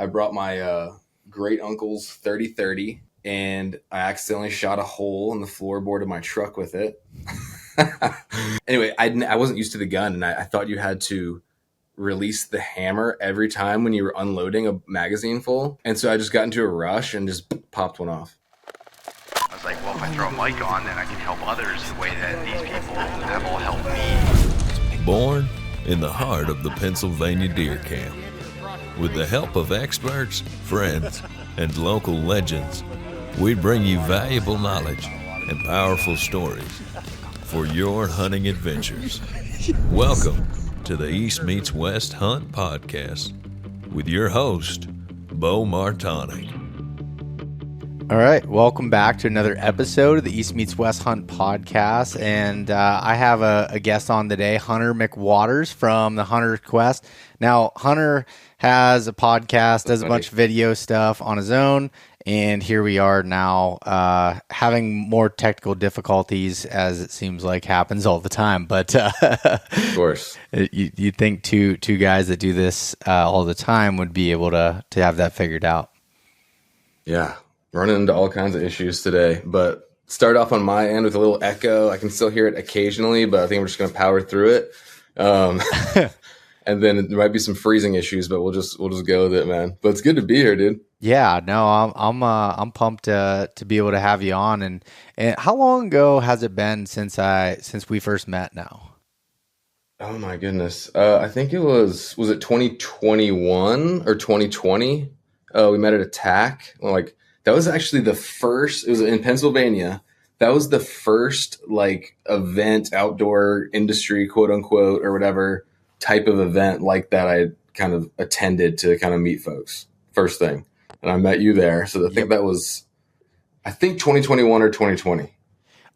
I brought my great uncle's 30-30, and I accidentally shot a hole in the floorboard of my truck with it. Anyway, I wasn't used to the gun, and I thought you had to release the hammer every time when you were unloading a magazine full. And so I just got into a rush and just popped one off. I was like, well, if I throw a mic on, then I can help others the way that these people have all helped me. Born in the heart of the Pennsylvania deer camp. With the help of experts, friends, and local legends, we bring you valuable knowledge and powerful stories for your hunting adventures. Welcome to the East Meets West Hunt Podcast with your host, Beau Martonik. All right, welcome back to another episode of the East Meets West Hunt Podcast, and I have a guest on today, Hunter McWaters from the Hunter Quest. Now, Hunter has a podcast, does a bunch of video stuff on his own, and here we are now having more technical difficulties, as it seems like happens all the time. But of course, you'd think two guys that do this all the time would be able to have that figured out. Yeah. Running into all kinds of issues today, but start off on my end with a little echo. I can still hear it occasionally, but I think we're just going to power through it. And then there might be some freezing issues, but we'll just go with it, man. But it's good to be here, dude. Yeah, no, I'm pumped to be able to have you on. And how long ago has it been since we first met now? Oh my goodness. I think it was it 2021 or 2020? We met at Attack. That was actually the first, it was in Pennsylvania. That was the first event, outdoor industry, quote unquote, or whatever type of event like that I kind of attended to kind of meet folks. First thing. And I met you there. So I think that was, 2021 or 2020.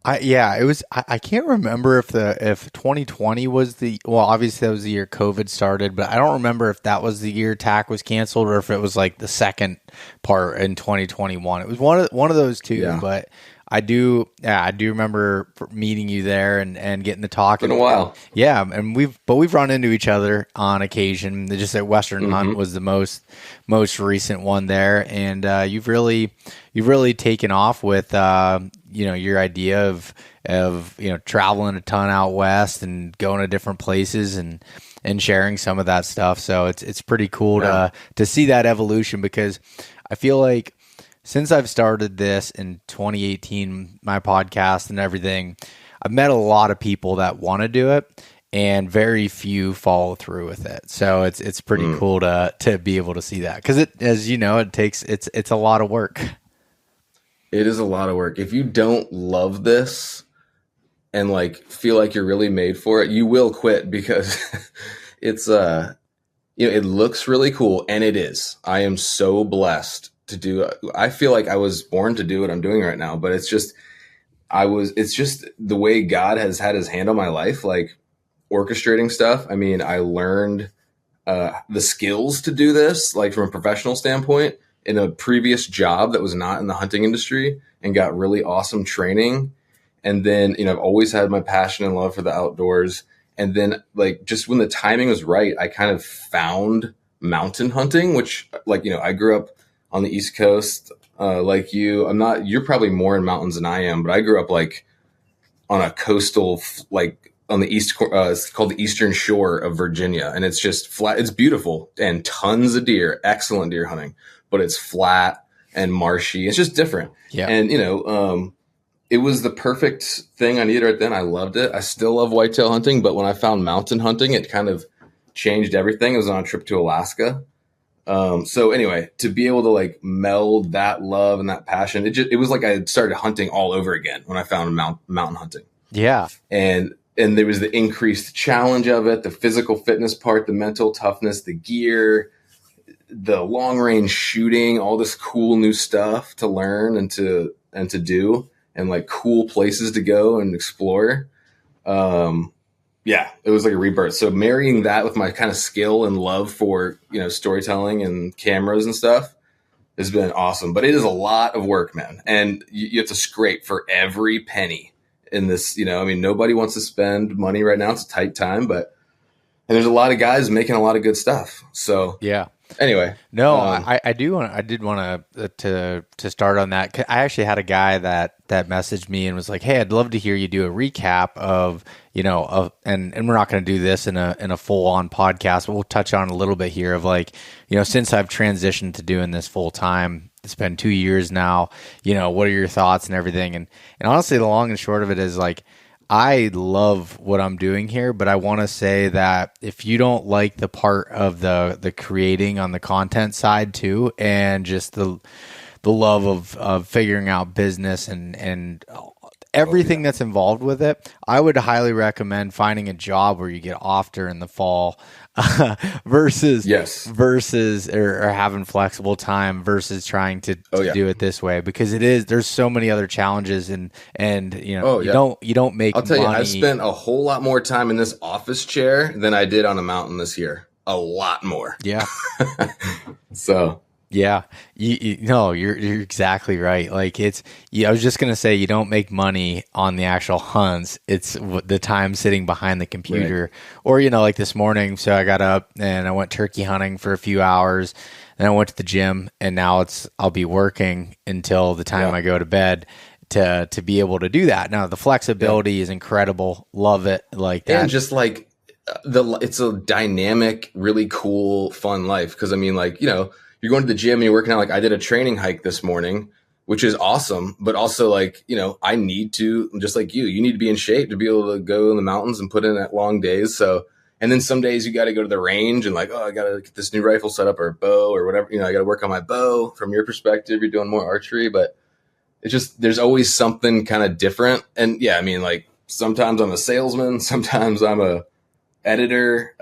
It was. I can't remember if 2020 was obviously that was the year COVID started, but I don't remember if that was the year TAC was canceled or if it was like the second part in 2021. It was one of those two. Yeah. But I do remember meeting you there and getting to talk. It's been a while. Yeah, and we've run into each other on occasion. Just that Western Hunt was the most recent one there, and you've really taken off with your idea of traveling a ton out west and going to different places and sharing some of that stuff. So it's pretty cool to see that evolution, because I feel like since I've started this in 2018, my podcast and everything, I've met a lot of people that want to do it and very few follow through with it. So it's pretty cool to be able to see that, because it's a lot of work. It is a lot of work. If you don't love this and feel like you're really made for it, you will quit, because it's it looks really cool, and it is. I am so blessed to do it. I feel like I was born to do what I'm doing right now, but it's just the way God has had his hand on my life, orchestrating stuff. I mean, I learned the skills to do this, from a professional standpoint, in a previous job that was not in the hunting industry, and got really awesome training. And then, I've always had my passion and love for the outdoors. And then just when the timing was right, I kind of found mountain hunting, which I grew up on the East Coast, like you. You're probably more in mountains than I am, but I grew up on a coastal, on the east, it's called the Eastern Shore of Virginia. And it's just flat. It's beautiful and tons of deer, excellent deer hunting, but it's flat and marshy. It's just different. Yeah. And, it was the perfect thing I needed right then. I loved it. I still love whitetail hunting, but when I found mountain hunting, it kind of changed everything. I was on a trip to Alaska. So anyway, to be able to meld that love and that passion, it was like I had started hunting all over again when I found mountain hunting. Yeah. And there was the increased challenge of it, the physical fitness part, the mental toughness, the gear, the long range shooting, all this cool new stuff to learn and to do, and cool places to go and explore. Yeah, it was like a rebirth. So marrying that with my kind of skill and love for, storytelling and cameras and stuff has been awesome. But it is a lot of work, man. And you have to scrape for every penny in this, nobody wants to spend money right now. It's a tight time, and there's a lot of guys making a lot of good stuff. So yeah. Anyway, No, I do want. I did want to start on that. I actually had a guy that messaged me and was like, "Hey, I'd love to hear you do a recap of and we're not going to do this in a full on podcast, but we'll touch on a little bit here of like, since I've transitioned to doing this full time, it's been 2 years now. What are your thoughts and everything? And honestly, the long and short of it is like, I love what I'm doing here, but I want to say that if you don't like the part of the creating on the content side too, and just the love of figuring out business and everything that's involved with it, I would highly recommend finding a job where you get off during the fall versus or having flexible time versus trying to do it this way, because there's so many other challenges and you don't make I'll tell money. you, I've spent a whole lot more time in this office chair than I did on a mountain this year. A lot more. Yeah. So yeah, you're exactly right. Like I was just gonna say, you don't make money on the actual hunts. It's the time sitting behind the computer, or like this morning. So I got up and I went turkey hunting for a few hours, then I went to the gym, and now I'll be working until the time I go to bed to be able to do that. Now the flexibility is incredible. Love it. Like that. And just like it's a dynamic, really cool, fun life. Because I mean, like you're going to the gym and you're working out. Like I did a training hike this morning, which is awesome. But also like, I need to, just like you need to be in shape to be able to go in the mountains and put in that long days. So, and then some days you got to go to the range and like, oh, I got to get this new rifle set up or a bow or whatever. I got to work on my bow. From your perspective, you're doing more archery, but it's just, there's always something kind of different. And yeah, I mean, like sometimes I'm a salesman, sometimes I'm a editor.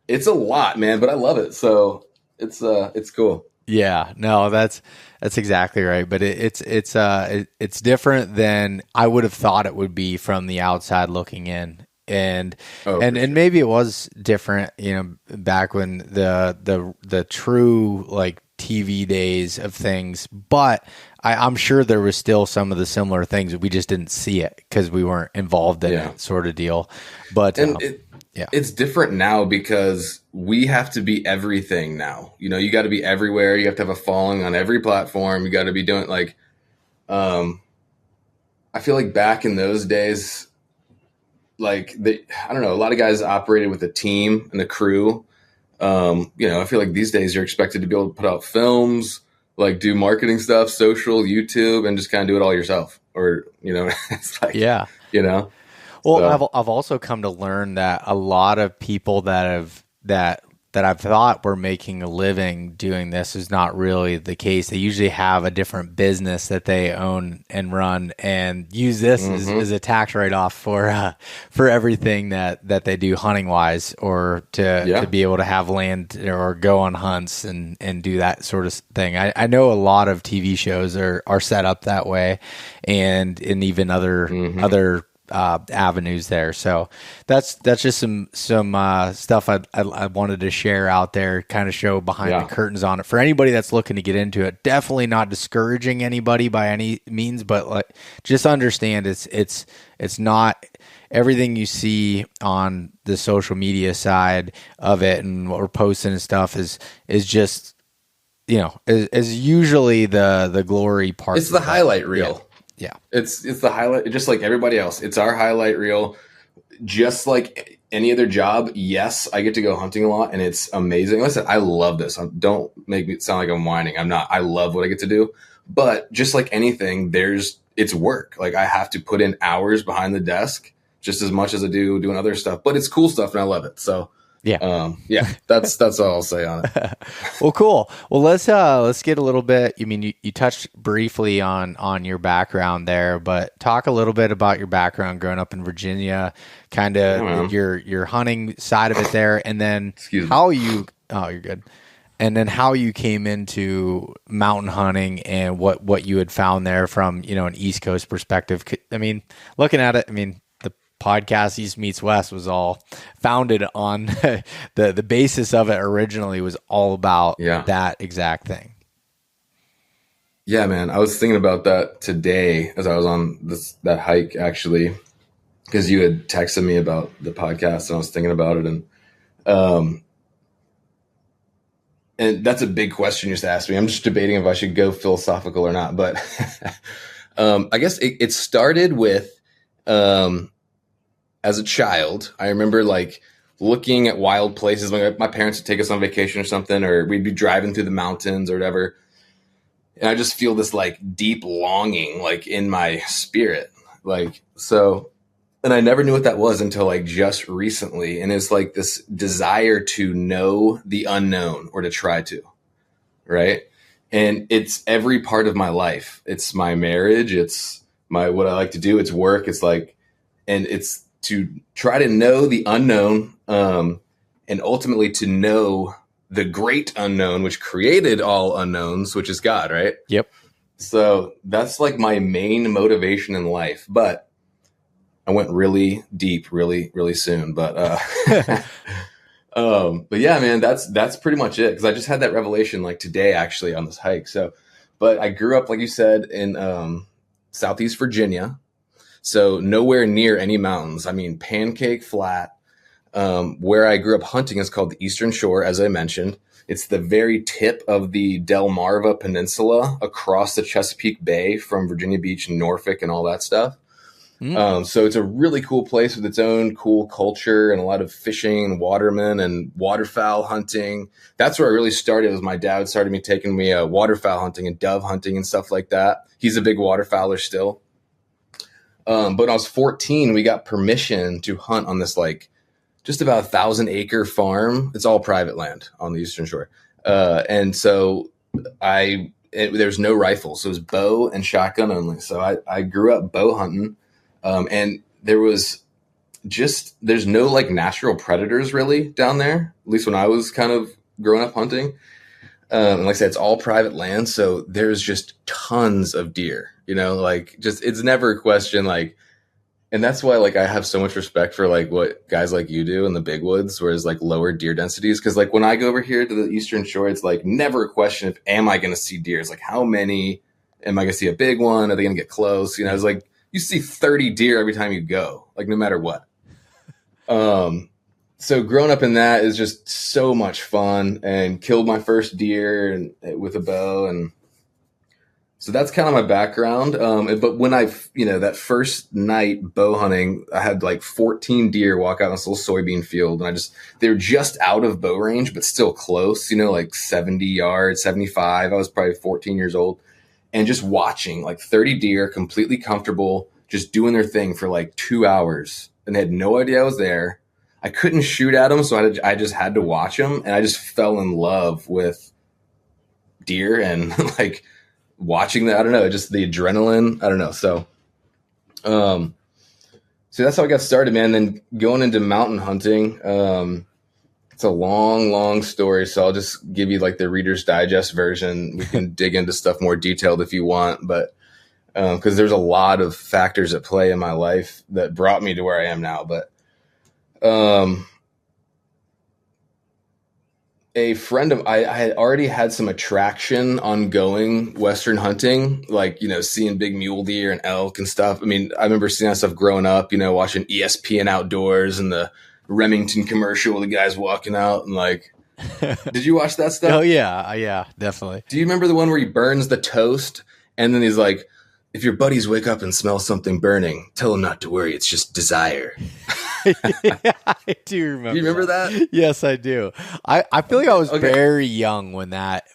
It's a lot, man, but I love it. So it's cool. Yeah, no, that's exactly right. But it's different than I would have thought it would be from the outside looking in. And maybe it was different, back when the true like TV days of things, but I'm sure there was still some of the similar things. We just didn't see it because we weren't involved in it, sort of deal. But it's different now because we have to be everything now. You got to be everywhere. You have to have a following on every platform. You got to be doing like, I feel like back in those days, like I don't know, a lot of guys operated with a team and a crew. I feel like these days you're expected to be able to put out films, like do marketing stuff, social, YouTube, and just kind of do it all yourself. Or, it's like, Well, so. I've also come to learn that a lot of people that I've thought were making a living doing this is not really the case. They usually have a different business that they own and run and use this as a tax write-off for everything that they do hunting wise, or to be able to have land or go on hunts and do that sort of thing. I know a lot of TV shows are set up that way, and even other avenues there. So that's just some stuff I wanted to share out there, kind of show behind the curtains on it for anybody that's looking to get into it. Definitely not discouraging anybody by any means, but like, just understand it's not everything you see on the social media side of it and what we're posting and stuff is just, is usually the glory part. It's the highlight reel. Yeah. It's the highlight, just like everybody else. It's our highlight reel. Just like any other job, yes, I get to go hunting a lot, and it's amazing. Listen, I love this. Don't make me sound like I'm whining. I'm not. I love what I get to do. But just like anything, it's work. Like I have to put in hours behind the desk just as much as I do doing other stuff. But it's cool stuff, and I love it. So that's all I'll say on it. Well, cool. Well, let's get a little bit. I mean, you touched briefly on your background there, but talk a little bit about your background growing up in Virginia, kind of your hunting side of it there, and then you're good. And then how you came into mountain hunting and what you had found there from, an East Coast perspective. I mean, looking at it, the podcast East Meets West was all founded on the basis of it originally was all about that exact thing. Yeah, man. I was thinking about that today as I was on that hike, actually, because you had texted me about the podcast and I was thinking about it. And and that's a big question you just asked me. I'm just debating if I should go philosophical or not. But I guess it started with, as a child, I remember like looking at wild places. Like my parents would take us on vacation or something, or we'd be driving through the mountains or whatever. And I just feel this like deep longing, like in my spirit, like, so, and I never knew what that was until like just recently. And it's like this desire to know the unknown or to try to, right? And it's every part of my life. It's my marriage. It's what I like to do. It's work. It's like, and it's to try to know the unknown, and ultimately to know the great unknown, which created all unknowns, which is God, right? Yep. So that's like my main motivation in life. But I went really deep, really, really soon. But but yeah, man, that's pretty much it. Because I just had that revelation like today, actually, on this hike. So, but I grew up, like you said, in Southeast Virginia. So nowhere near any mountains. I mean, pancake flat. Where I grew up hunting is called the Eastern Shore, as I mentioned. It's the very tip of the Delmarva Peninsula across the Chesapeake Bay from Virginia Beach and Norfolk and all that stuff. So it's a really cool place with its own cool culture and a lot of fishing and watermen and waterfowl hunting. That's where I really started. Was my dad started me taking me waterfowl hunting and dove hunting and stuff like that. He's a big waterfowler still. But when I was 14, we got permission to hunt on this like just about 1,000-acre farm. It's all private land on the Eastern Shore. And so there's no rifles. So it was bow and shotgun only. So I grew up bow hunting. And there's no like natural predators really down there, at least when I was kind of growing up hunting. And like I said, it's all private land. So there's just tons of deer, like just, it's never a question like, and that's why like I have so much respect for like what guys like you do in the big woods, whereas like lower deer densities. Cause like when I go over here to the Eastern Shore, it's like never a question of, am I going to see deer? It's like, how many? Am I going to see a big one? Are they going to get close? It's like, you see 30 deer every time you go, like no matter what. So growing up in that is just so much fun, and killed my first deer with a bow. And so that's kind of my background. But when that first night bow hunting, I had like 14 deer walk out on this little soybean field. And they were just out of bow range, but still close, like 70 yards, 75. I was probably 14 years old. And just watching like 30 deer completely comfortable, just doing their thing for like 2 hours. And they had no idea I was there. I couldn't shoot at them, so I just had to watch them. And I just fell in love with deer and like watching that. I don't know, just the adrenaline. I don't know. So that's how I got started, man. Then going into mountain hunting, it's a long, long story. So I'll just give you like the Reader's Digest version. We can dig into stuff more detailed if you want, but because there's a lot of factors at play in my life that brought me to where I am now. But a friend of I had already had some attraction on going Western hunting, like, seeing big mule deer and elk and stuff. I mean, I remember seeing that stuff growing up, watching ESPN Outdoors and the Remington commercial with the guys walking out and like, did you watch that stuff? Oh yeah. Yeah, definitely. Do you remember the one where he burns the toast and then he's like, if your buddies wake up and smell something burning, tell them not to worry. It's just desire. Yeah, I do remember. Do you remember that? Yes, I do. I feel like I was very young when that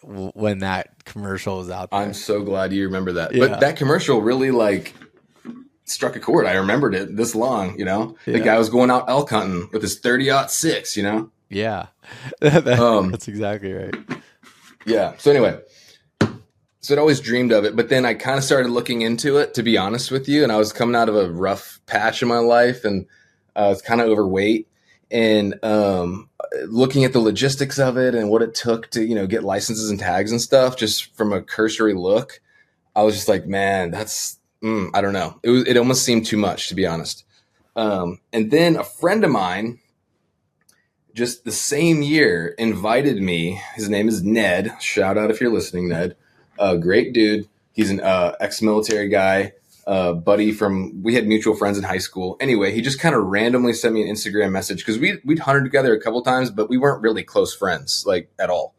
commercial was out there. I'm so glad you remember that. Yeah. But that commercial really like struck a chord. I remembered it this long, The guy was going out elk hunting with his 30-06, Yeah. That's exactly right. Yeah. So anyway, I'd always dreamed of it, but then I kind of started looking into it, to be honest with you. And I was coming out of a rough patch in my life, and I was kind of overweight, and looking at the logistics of it and what it took to, get licenses and tags and stuff, just from a cursory look, I was just like, man, that's, I don't know. It almost seemed too much, to be honest. And then a friend of mine, just the same year, invited me. His name is Ned. Shout out if you're listening, Ned. Great dude. He's an ex-military guy, buddy we had mutual friends in high school. Anyway, he just kind of randomly sent me an Instagram message because we'd hunted together a couple times, but we weren't really close friends, like at all.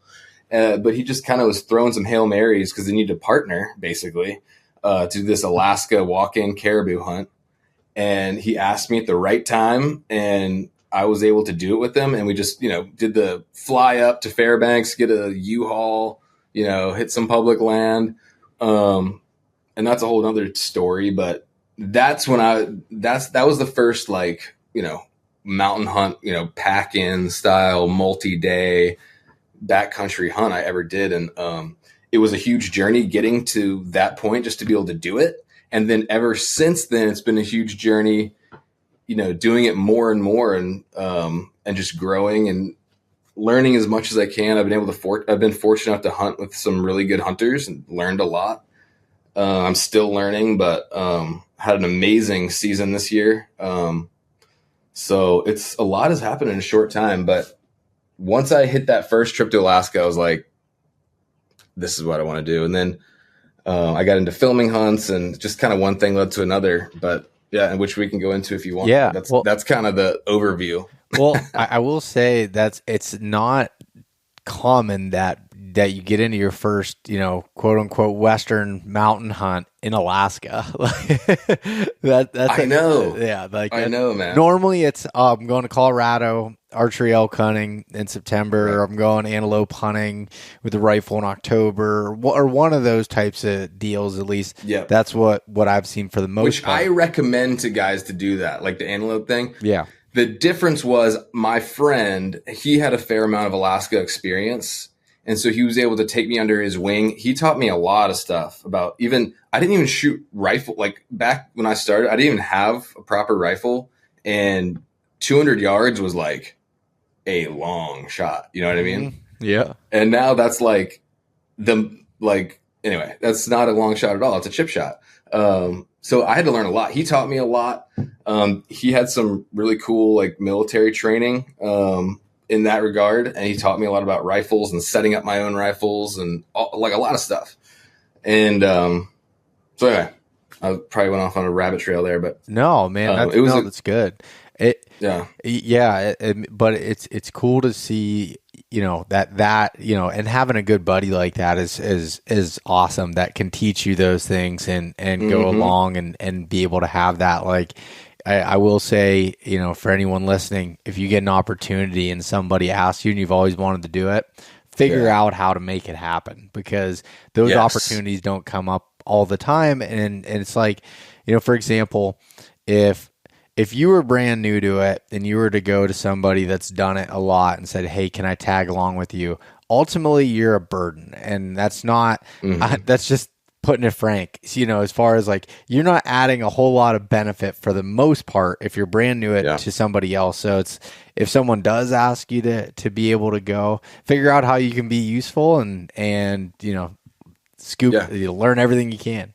But he just kind of was throwing some Hail Marys because they needed a partner, basically, to do this Alaska walk-in caribou hunt. And he asked me at the right time, and I was able to do it with him. And we just, did the fly up to Fairbanks, get a U-Haul, hit some public land. And that's a whole other story. But that's when that was the first, mountain hunt, pack-in style, multi-day backcountry hunt I ever did. And it was a huge journey getting to that point just to be able to do it. And then ever since then, it's been a huge journey, doing it more and more and just growing and learning as much as I can. I've been fortunate enough to hunt with some really good hunters and learned a lot. I'm still learning, but had an amazing season this year. So it's a lot has happened in a short time, but once I hit that first trip to Alaska, I was like, this is what I want to do. And then I got into filming hunts, and just kind of one thing led to another, but yeah, which we can go into if you want. Yeah. That's kind of the overview. Well, I will say it's not common that you get into your first, quote unquote Western mountain hunt in Alaska. I know. I know, man. Normally it's I'm going to Colorado, archery elk hunting in September, right. or I'm going antelope hunting with the rifle in October, or one of those types of deals. At least, that's what I've seen for the most part. Which I recommend to guys to do that, like the antelope thing. Yeah. The difference was my friend, he had a fair amount of Alaska experience. And so he was able to take me under his wing. He taught me a lot of stuff about I didn't even shoot rifle. Like back when I started, I didn't even have a proper rifle, and 200 yards was like a long shot. You know what I mean? Yeah. And now that's anyway, that's not a long shot at all. It's a chip shot. So I had to learn a lot. He taught me a lot. He had some really cool military training in that regard, and he taught me a lot about rifles and setting up my own rifles and a lot of stuff. And so anyway, I probably went off on a rabbit trail there, but no, man, that's good. But it's cool to see, and having a good buddy like that is awesome. That can teach you those things and go along and be able to have that. I will say, for anyone listening, if you get an opportunity and somebody asks you and you've always wanted to do it, figure out how to make it happen, because those opportunities don't come up all the time. And it's like, for example, if you were brand new to it and you were to go to somebody that's done it a lot and said, hey, can I tag along with you? Ultimately, you're a burden. And that's not, that's just putting it frank, as far as you're not adding a whole lot of benefit for the most part if you're brand new to somebody else. So it's, if someone does ask you to be able to go, figure out how you can be useful and learn everything you can.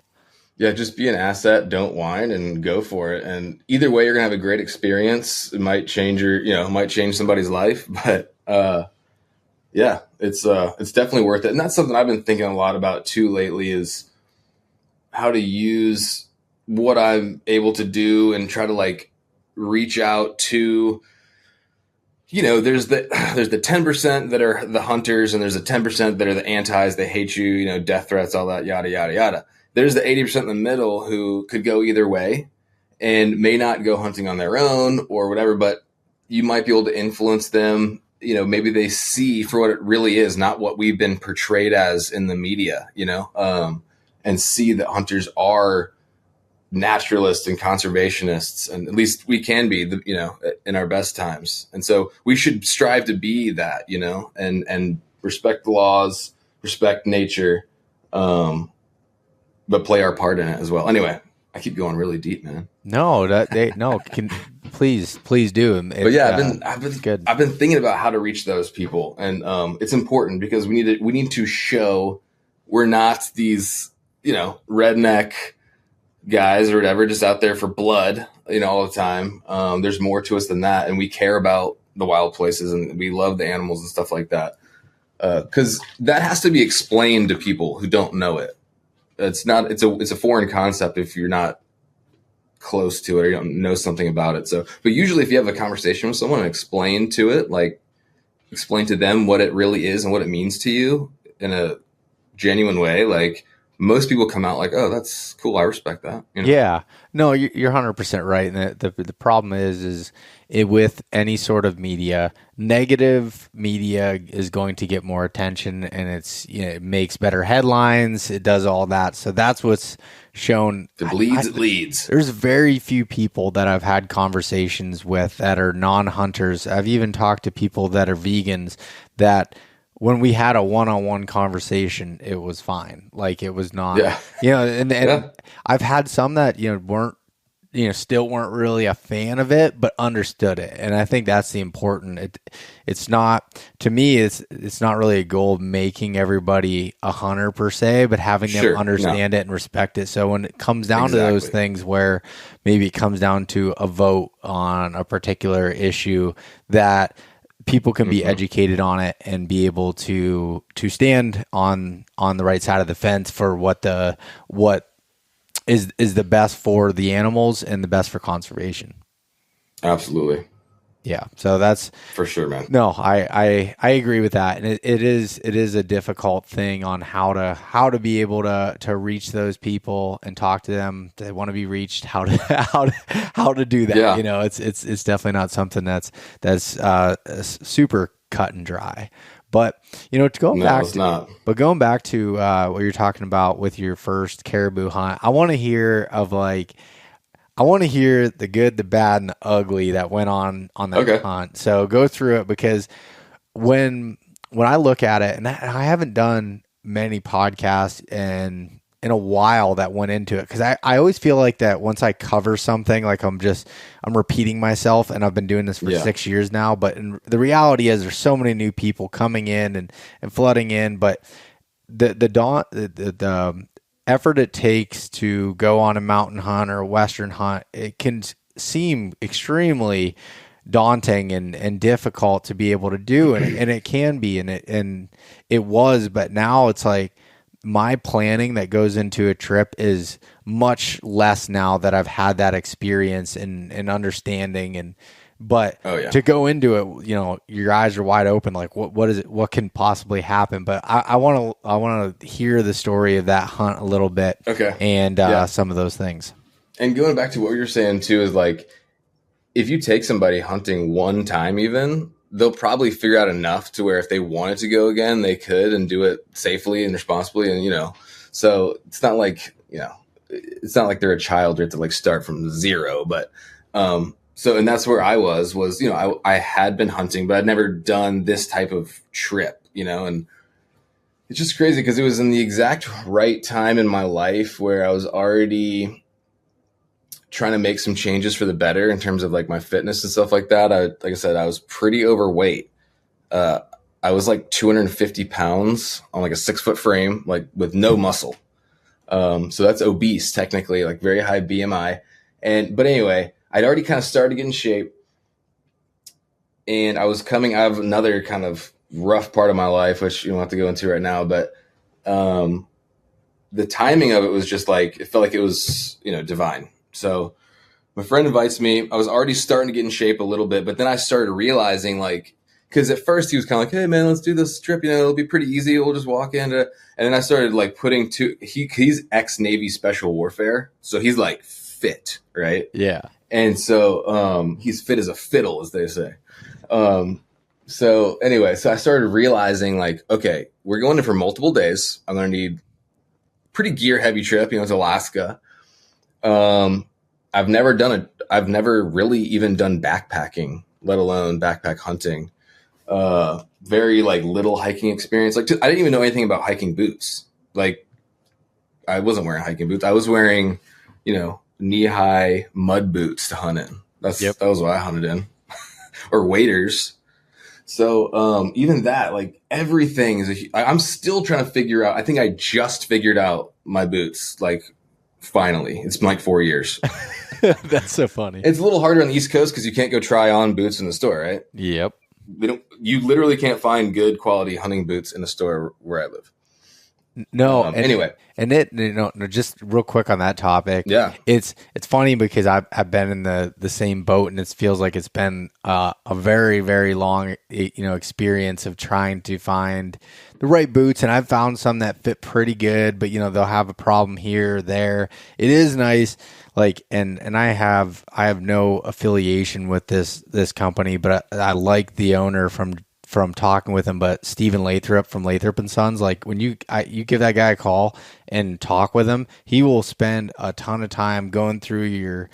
Yeah, just be an asset, don't whine, and go for it. And either way, you're gonna have a great experience. It might change might change somebody's life, but it's definitely worth it. And that's something I've been thinking a lot about too lately, is how to use what I'm able to do and try to reach out to, there's the 10% that are the hunters, and there's the 10% that are the antis. They hate you, death threats, all that, yada, yada, yada. There's the 80% in the middle who could go either way and may not go hunting on their own or whatever, but you might be able to influence them. Maybe they see for what it really is, not what we've been portrayed as in the media, and see that hunters are naturalists and conservationists, and at least we can be, in our best times. And so we should strive to be that, and respect the laws, respect nature, but play our part in it as well. Anyway, I keep going really deep, man. Please do. But yeah, I've been thinking about how to reach those people, and it's important because we need to show we're not these, redneck guys or whatever, just out there for blood, all the time. There's more to us than that, and we care about the wild places, and we love the animals and stuff like that. Because that has to be explained to people who don't know it. It's a foreign concept if you're not close to it or you don't know something about it. So, but usually if you have a conversation with someone and explain to it, explain to them what it really is and what it means to you in a genuine way, like most people come out like, oh, that's cool. I respect that. You know? Yeah, no, you're 100% right. And the problem is it with any sort of media, negative media is going to get more attention, and it makes better headlines. It does all that. So that's what's shown. If it bleeds, it leads. There's very few people that I've had conversations with that are non-hunters. I've even talked to people that are vegans that, when we had a one-on-one conversation, it was fine. Like, it was not, and I've had some that, still weren't really a fan of it, but understood it. And I think that's the important, it's not, to me, it's not really a goal of making everybody a hunter per se, but having them understand it and respect it. So when it comes down to those things where maybe it comes down to a vote on a particular issue, that people can be educated on it and be able to stand on the right side of the fence for what is the best for the animals and the best for conservation. Absolutely. Yeah. So that's for sure, man. No, I agree with that. And it is a difficult thing on how to be able to reach those people and talk to them. They want to be reached, how to do that. Yeah. It's definitely not something that's super cut and dry. But going back to what you're talking about with your first caribou hunt, I want to hear the good, the bad, and the ugly that went on that hunt. So go through it, because when I look at it, and I haven't done many podcasts in a while that went into it, because I always feel like that once I cover something, like I'm repeating myself, and I've been doing this for 6 years now. But the reality is there's so many new people coming in and flooding in, but the effort it takes to go on a mountain hunt or a western hunt, it can seem extremely daunting and difficult to be able to do, and it can be, and it was, but now it's like my planning that goes into a trip is much less now that I've had that experience and understanding, but to go into it, your eyes are wide open, like what is it, what can possibly happen. But I want to hear the story of that hunt a little bit. Okay. And some of those things. And going back to what you're saying too, is like, if you take somebody hunting one time, even, they'll probably figure out enough to where if they wanted to go again, they could, and do it safely and responsibly. And, so it's not like, they're a child, you have to like start from zero, but, and that's where I was, I had been hunting, but I'd never done this type of trip, and it's just crazy because it was in the exact right time in my life where I was already trying to make some changes for the better in terms of like my fitness and stuff like that. Like I said, I was pretty overweight. I was like 250 pounds on like a 6-foot frame, like with no muscle. So that's obese technically, like very high BMI. But anyway, I'd already kind of started to get in shape, and I was coming out of another kind of rough part of my life, which you don't have to go into right now, but, the timing of it was just like, it felt like it was, divine. So my friend invites me. I was already starting to get in shape a little bit, but then I started realizing, like, because at first he was kind of like, hey man, let's do this trip. It'll be pretty easy. We'll just walk into, and then I started like he's ex-Navy Special Warfare. So he's like fit, right? Yeah. And so he's fit as a fiddle, as they say. So anyway, so I started realizing like, okay, we're going in for multiple days. I'm going to need pretty gear heavy trip. It's Alaska. I've never really even done backpacking, let alone backpack hunting. Very like little hiking experience. Like I didn't even know anything about hiking boots. Like I wasn't wearing hiking boots. I was wearing, knee-high mud boots to hunt in. That was what I hunted in. Or waders. So, even that, like everything is I'm still trying to figure out. I think I just figured out my boots, like, finally. It's been like 4 years. That's so funny. It's a little harder on the East Coast because you can't go try on boots in the store, right? Yep. You literally can't find good quality hunting boots in the store where I live. No, Anyway. And just real quick on that topic. Yeah. It's funny because I've been in the same boat, and it feels like it's been a very, very long, experience of trying to find the right boots. And I've found some that fit pretty good, but they'll have a problem here or there. It is nice. And I have no affiliation with this company, but I like the owner from talking with him, but Stephen Lathrop from Lathrop and Sons, like when you give that guy a call and talk with him, he will spend a ton of time going through your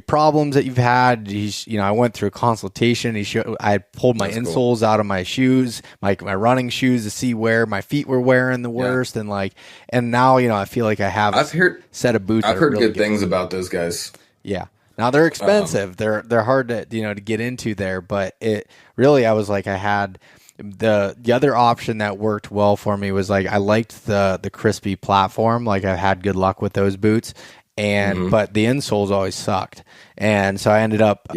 problems that you've had. I went through a consultation. I pulled my insoles out of my shoes, my running shoes, to see where my feet were wearing the worst. Yeah. And now, I feel like I've heard set of boots. I've heard really good things about those guys. Yeah. Now they're expensive. They're hard to to get into there, but it really, I was like, I had the other option that worked well for me was like I liked the crispy platform. Like I had good luck with those boots, but the insoles always sucked, and so I ended up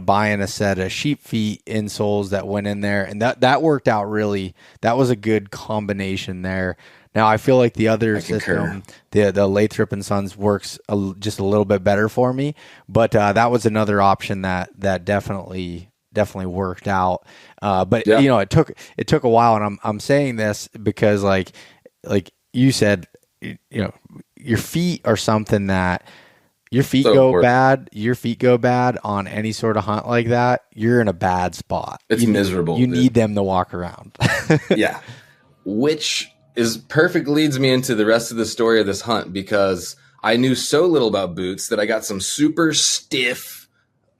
buying a set of sheep feet insoles that went in there, and that worked out really. That was a good combination there. Now I feel like the other system, the Lathrop and Sons, works just a little bit better for me, but that was another option that definitely worked out. But it took a while, and I'm saying this because like you said, your feet are something that your feet go bad on any sort of hunt like that. You're in a bad spot. It's miserable. You need them to walk around. Yeah, which is perfect leads me into the rest of the story of this hunt, because I knew so little about boots that I got some super stiff,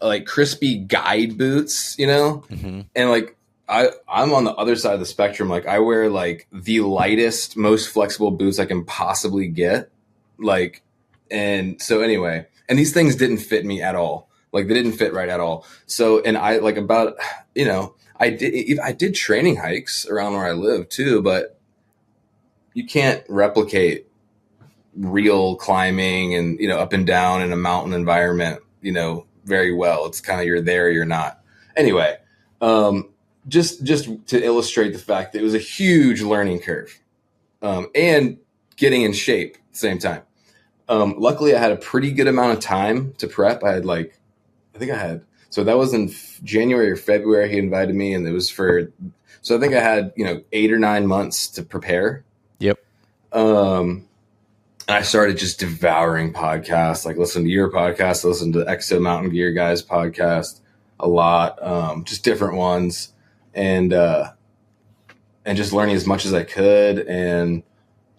like crispy guide boots, and like I'm on the other side of the spectrum. Like I wear like the lightest, most flexible boots I can possibly get. Like, and so anyway, and these things didn't fit me at all. Like they didn't fit right at all. So, and I like about, I did training hikes around where I live too, but you can't replicate real climbing and, up and down in a mountain environment, very well. It's kind of you're there, you're not. Anyway, just to illustrate the fact that it was a huge learning curve, and getting in shape at the same time. Luckily I had a pretty good amount of time to prep. So that was in January or February. He invited me, and it was so I think I had, 8 or 9 months to prepare. Yep. I started just devouring podcasts, like listen to your podcast, listen to Exo Mountain Gear Guys podcast a lot, just different ones, and just learning as much as I could and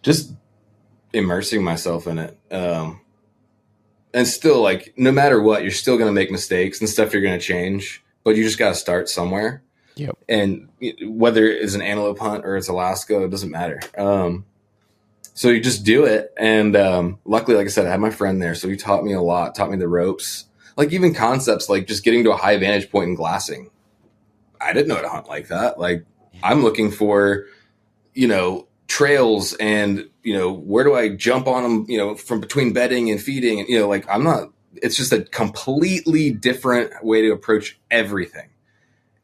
just immersing myself in it. And still, like, no matter what, you're still going to make mistakes and stuff you're going to change, but you just got to start somewhere. Yep. And whether it's an antelope hunt or it's Alaska, it doesn't matter. So you just do it. And luckily, like I said, I had my friend there. So he taught me a lot, taught me the ropes, like even concepts like just getting to a high vantage point and glassing. I didn't know how to hunt like that. Like I'm looking for, trails and, where do I jump on them, from between bedding and feeding. And, it's just a completely different way to approach everything.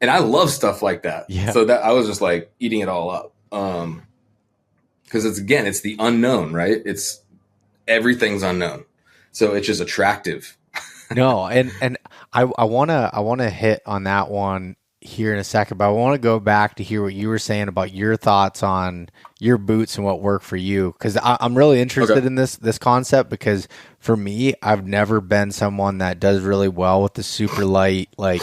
And I love stuff like that. Yeah. So that I was just like eating it all up. Cause it's the unknown, right? Everything's unknown. So it's just attractive. No. And I want to hit on that one here in a second, but I want to go back to hear what you were saying about your thoughts on your boots and what worked for you. Cause I'm really interested in this concept, because for me, I've never been someone that does really well with the super light, like,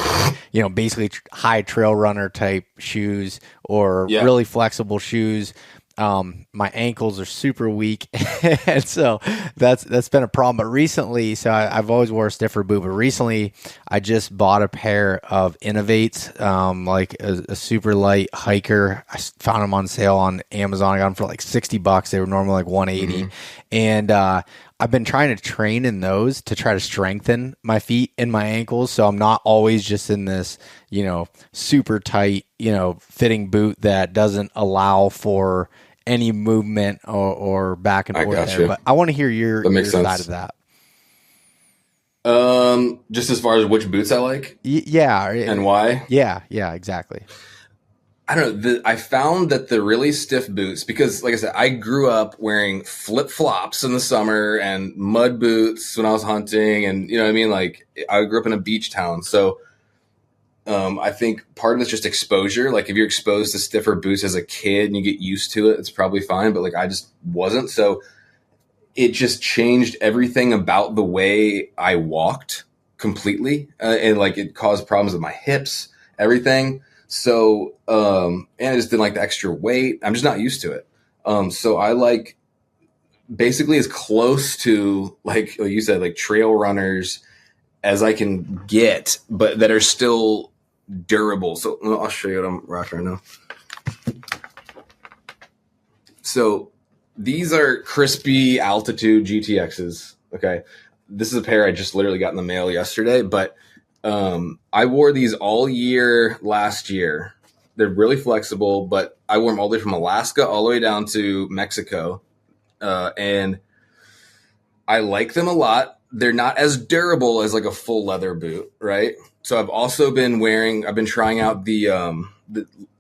basically high trail runner type shoes or really flexible shoes. My ankles are super weak, and so that's been a problem. But recently, so I've always wore a stiffer boot, but recently I just bought a pair of Innovates, like a super light hiker. I found them on sale on Amazon. I got them for like $60. They were normally like $180, and I've been trying to train in those to try to strengthen my feet and my ankles, so I'm not always just in this, super tight, fitting boot that doesn't allow for any movement or back and forth there. But I want to hear your side of that. Just as far as which boots I like, yeah, and why. Yeah, exactly. I don't know. I found that the really stiff boots, because like I said, I grew up wearing flip flops in the summer and mud boots when I was hunting. And you know what I mean? Like I grew up in a beach town. So I think part of it's just exposure. Like if you're exposed to stiffer boots as a kid and you get used to it, it's probably fine. But like I just wasn't. So it just changed everything about the way I walked completely. And like it caused problems with my hips, everything. So, and I just didn't like the extra weight. I'm just not used to it. So I like basically as close to like you said, like trail runners as I can get, but that are still durable. So I'll show you what I'm rocking right now. So these are crispy altitude GTXs. Okay. This is a pair I just literally got in the mail yesterday, but I wore these all year last year. They're really flexible, but I wore them all the way from Alaska all the way down to Mexico. And I like them a lot. They're not as durable as like a full leather boot, right? So I've also been trying out the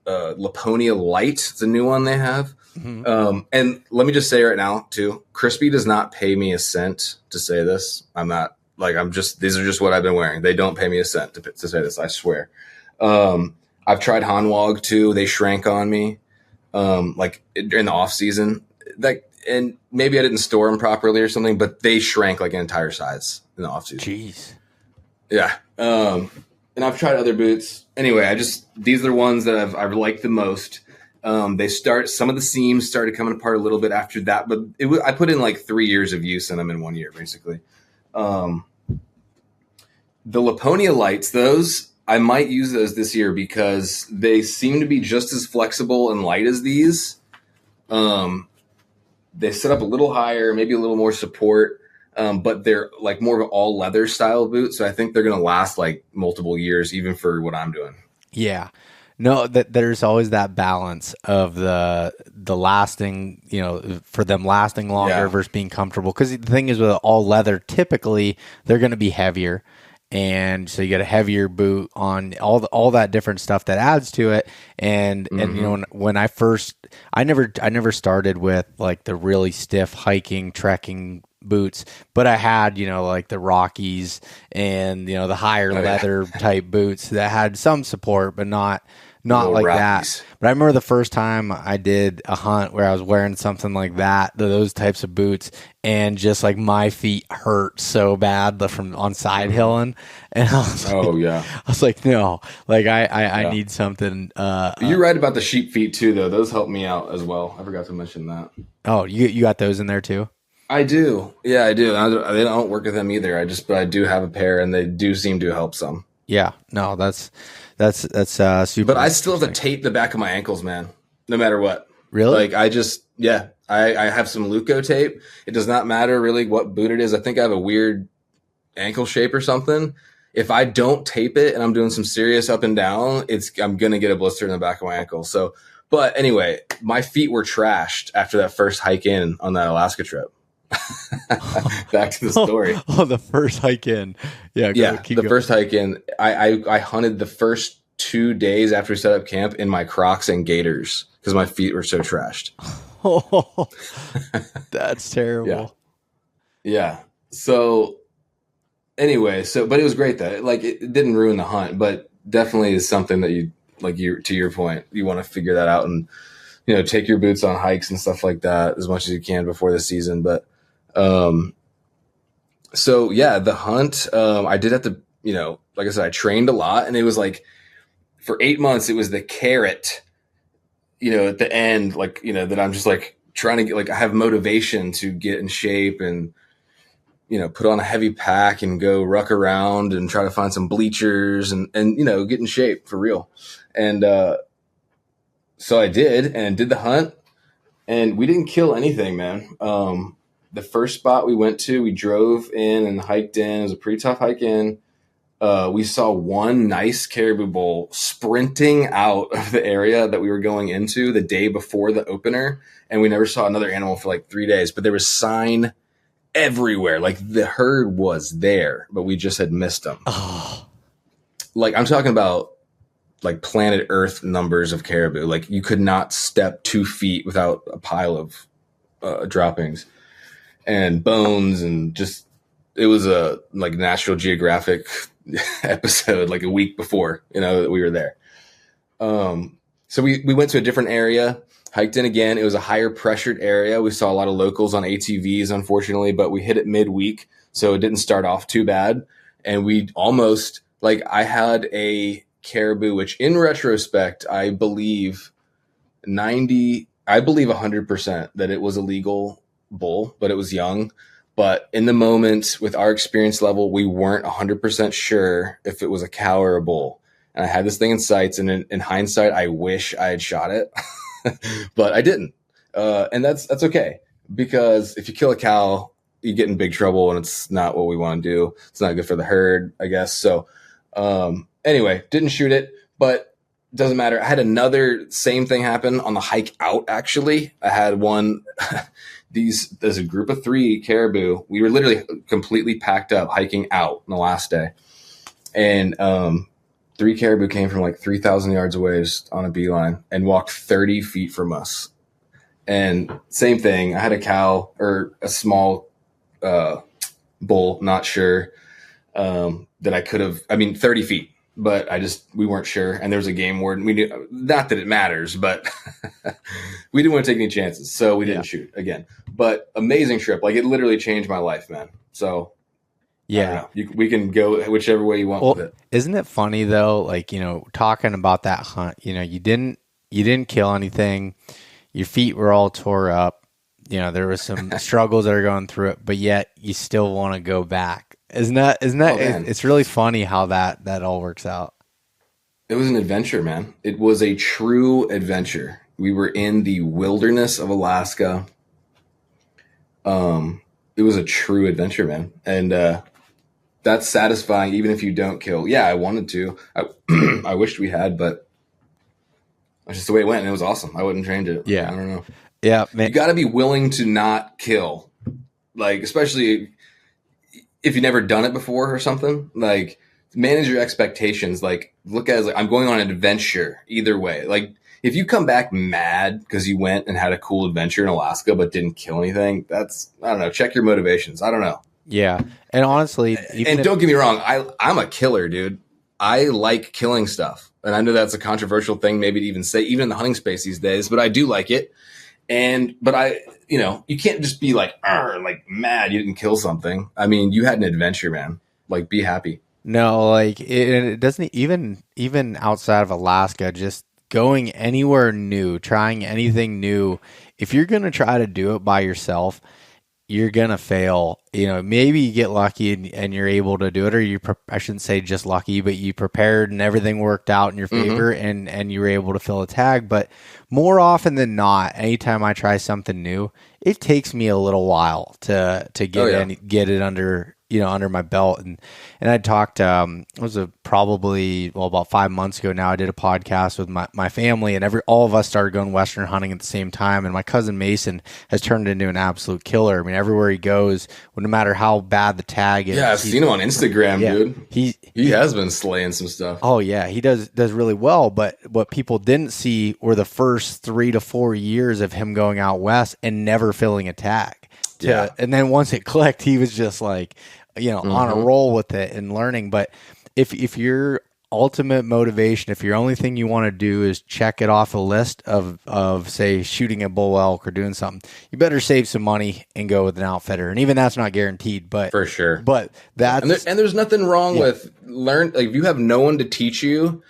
Laponia Light. It's a new one they have. Mm-hmm. And let me just say right now too, Crispy does not pay me a cent to say this. These are just what I've been wearing. They don't pay me a cent to say this, I swear. I've tried Hanwag too. They shrank on me, like in the off season. And maybe I didn't store them properly or something, but they shrank like an entire size in the off season. Jeez. Yeah. And I've tried other boots. Anyway, these are the ones that I've liked the most. Some of the seams started coming apart a little bit after that, but I put in like 3 years of use in them in 1 year, basically. The Laponia Lights, I might use those this year because they seem to be just as flexible and light as these. They set up a little higher, maybe a little more support, but they're like more of an all leather style boot. So I think they're going to last like multiple years, even for what I'm doing. Yeah. No, there's always that balance of the lasting, for them lasting longer versus being comfortable. Because the thing is with all leather, typically they're going to be heavier. And so you get a heavier boot on all that different stuff that adds to it. And when I never started with like the really stiff hiking, trekking boots, but I had, like the Rockies and, the higher leather type boots that had some support, but not like Rockies. That. But I remember the first time I did a hunt where I was wearing something like that, those types of boots, and just like my feet hurt so bad from on side hilling. And I was like, no, like I need something. You're right about the sheep feet too, though. Those help me out as well. I forgot to mention that. Oh, you got those in there too? I do. Yeah, I do. I don't work with them either. But I do have a pair, and they do seem to help some. Yeah, no, that's super. But I still have to tape the back of my ankles, man, no matter what. Really? Like I have some Luco tape. It does not matter really what boot it is. I think I have a weird ankle shape or something. If I don't tape it and I'm doing some serious up and down, I'm going to get a blister in the back of my ankle. So, but anyway, my feet were trashed after that first hike in on that Alaska trip. Back to the story. The first hike in. First hike in. I hunted the first 2 days after we set up camp in my Crocs and gaiters because my feet were so trashed. Oh, that's terrible. Yeah. So anyway, but it was great though. Like it didn't ruin the hunt, but definitely is something that to your point, you want to figure that out and take your boots on hikes and stuff like that as much as you can before the season. But the hunt, I did have to, like I said, I trained a lot, and it was like for 8 months, it was the carrot, at the end, like, that I'm just like trying to get, like, I have motivation to get in shape and, put on a heavy pack and go ruck around and try to find some bleachers and get in shape for real. And, so I did the hunt, and we didn't kill anything, man. The first spot we went to, we drove in and hiked in. It was a pretty tough hike in. We saw one nice caribou bull sprinting out of the area that we were going into the day before the opener, and we never saw another animal for like 3 days. But there was sign everywhere. Like the herd was there, but we just had missed them. Oh. Like I'm talking about like planet Earth numbers of caribou. Like you could not step 2 feet without a pile of droppings and bones, and just it was a like National Geographic episode like a week before, that we were there. So we went to a different area, hiked in again. It was a higher pressured area. We saw a lot of locals on ATVs, unfortunately, but we hit it midweek, so it didn't start off too bad. And we almost, like, I had a caribou, which in retrospect, I believe 100% that it was a legal bull, but it was young. But in the moment, with our experience level, we weren't 100% sure if it was a cow or a bull. And I had this thing in sights, and in hindsight, I wish I had shot it, but I didn't. And that's okay, because if you kill a cow, you get in big trouble, and it's not what we want to do. It's not good for the herd, I guess. So anyway, didn't shoot it, but doesn't matter. I had another same thing happen on the hike out, actually. I had one, there's a group of 3 caribou. We were literally completely packed up hiking out on the last day. And 3 caribou came from like 3,000 yards away just on a beeline and walked 30 feet from us. And same thing. I had a cow or a small bull, not sure that I could have, 30 feet, but we weren't sure. And there was a game warden. We knew, not that it matters, but we didn't want to take any chances. So we didn't shoot again, but amazing trip. Like, it literally changed my life, man. So yeah, we can go whichever way you want with it. Isn't it funny though? Like, talking about that hunt, you didn't kill anything. Your feet were all tore up. There was some struggles that are going through it, but yet you still want to go back. Isn't that? It's really funny how that all works out. It was an adventure, man. It was a true adventure. We were in the wilderness of Alaska. It was a true adventure, man. And, that's satisfying, even if you don't kill. Yeah, I wanted to. I wished we had, but that's just the way it went, and it was awesome. I wouldn't change it. Yeah. I don't know. Yeah, man. You got to be willing to not kill, like, especially if you've never done it before or something. Like, manage your expectations. Like, look at it as like, I'm going on an adventure either way. Like, if you come back mad because you went and had a cool adventure in Alaska but didn't kill anything, that's, I don't know. Check your motivations. I don't know. Yeah. And honestly, and don't get me wrong, I'm a killer, dude. I like killing stuff. And I know that's a controversial thing maybe to even say, even in the hunting space these days, but I do like it. But you can't just be like mad you didn't kill something. You had an adventure, man. Like, be happy. No, like it doesn't even outside of Alaska, just going anywhere new, trying anything new. If you're going to try to do it by yourself, you're going to fail. Maybe you get lucky and you're able to do it, or I shouldn't say just lucky, but you prepared and everything worked out in your favor, and you were able to fill a tag. But more often than not, anytime I try something new, it takes me a little while to get it under my belt. And I talked, it was probably about 5 months ago now, I did a podcast with my family, and all of us started going Western hunting at the same time. And my cousin Mason has turned into an absolute killer. Everywhere he goes, no matter how bad the tag is. Yeah, I've seen him on Instagram, dude. He has been slaying some stuff. Oh yeah, he does really well. But what people didn't see were the first 3 to 4 years of him going out west and never filling a tag. And then once it clicked, he was just like, on a roll with it and learning. But if your ultimate motivation, if your only thing you want to do is check it off a list of say shooting a bull elk or doing something, you better save some money and go with an outfitter. And even that's not guaranteed, but for sure. But that's and there's nothing wrong with if you have no one to teach you.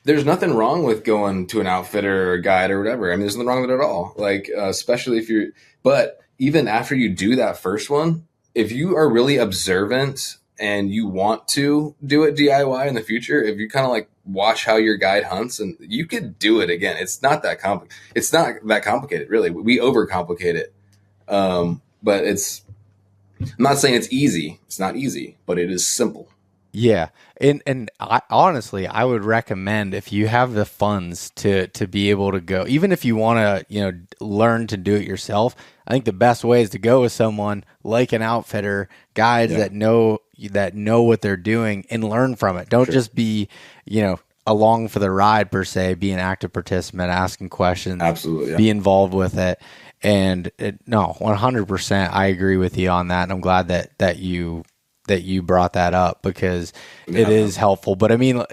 There's nothing wrong with going to an outfitter or a guide or whatever. There's nothing wrong with it at all. Like, especially if but even after you do that first one, if you are really observant and you want to do it DIY in the future, if you kind of like watch how your guide hunts, and you could do it again. It's not that complicated. It's not that complicated, really. We overcomplicate it. But I'm not saying it's easy. It's not easy, but it is simple. Yeah. And I, honestly, I would recommend, if you have the funds to be able to go, even if you want to, learn to do it yourself, I think the best way is to go with someone like an outfitter, guides that know what they're doing, and learn from it. Don't just be, along for the ride per se, be an active participant, asking questions, Absolutely, yeah. be involved with it. And no, 100%, I agree with you on that. And I'm glad that you brought that up, because it is helpful. But I mean,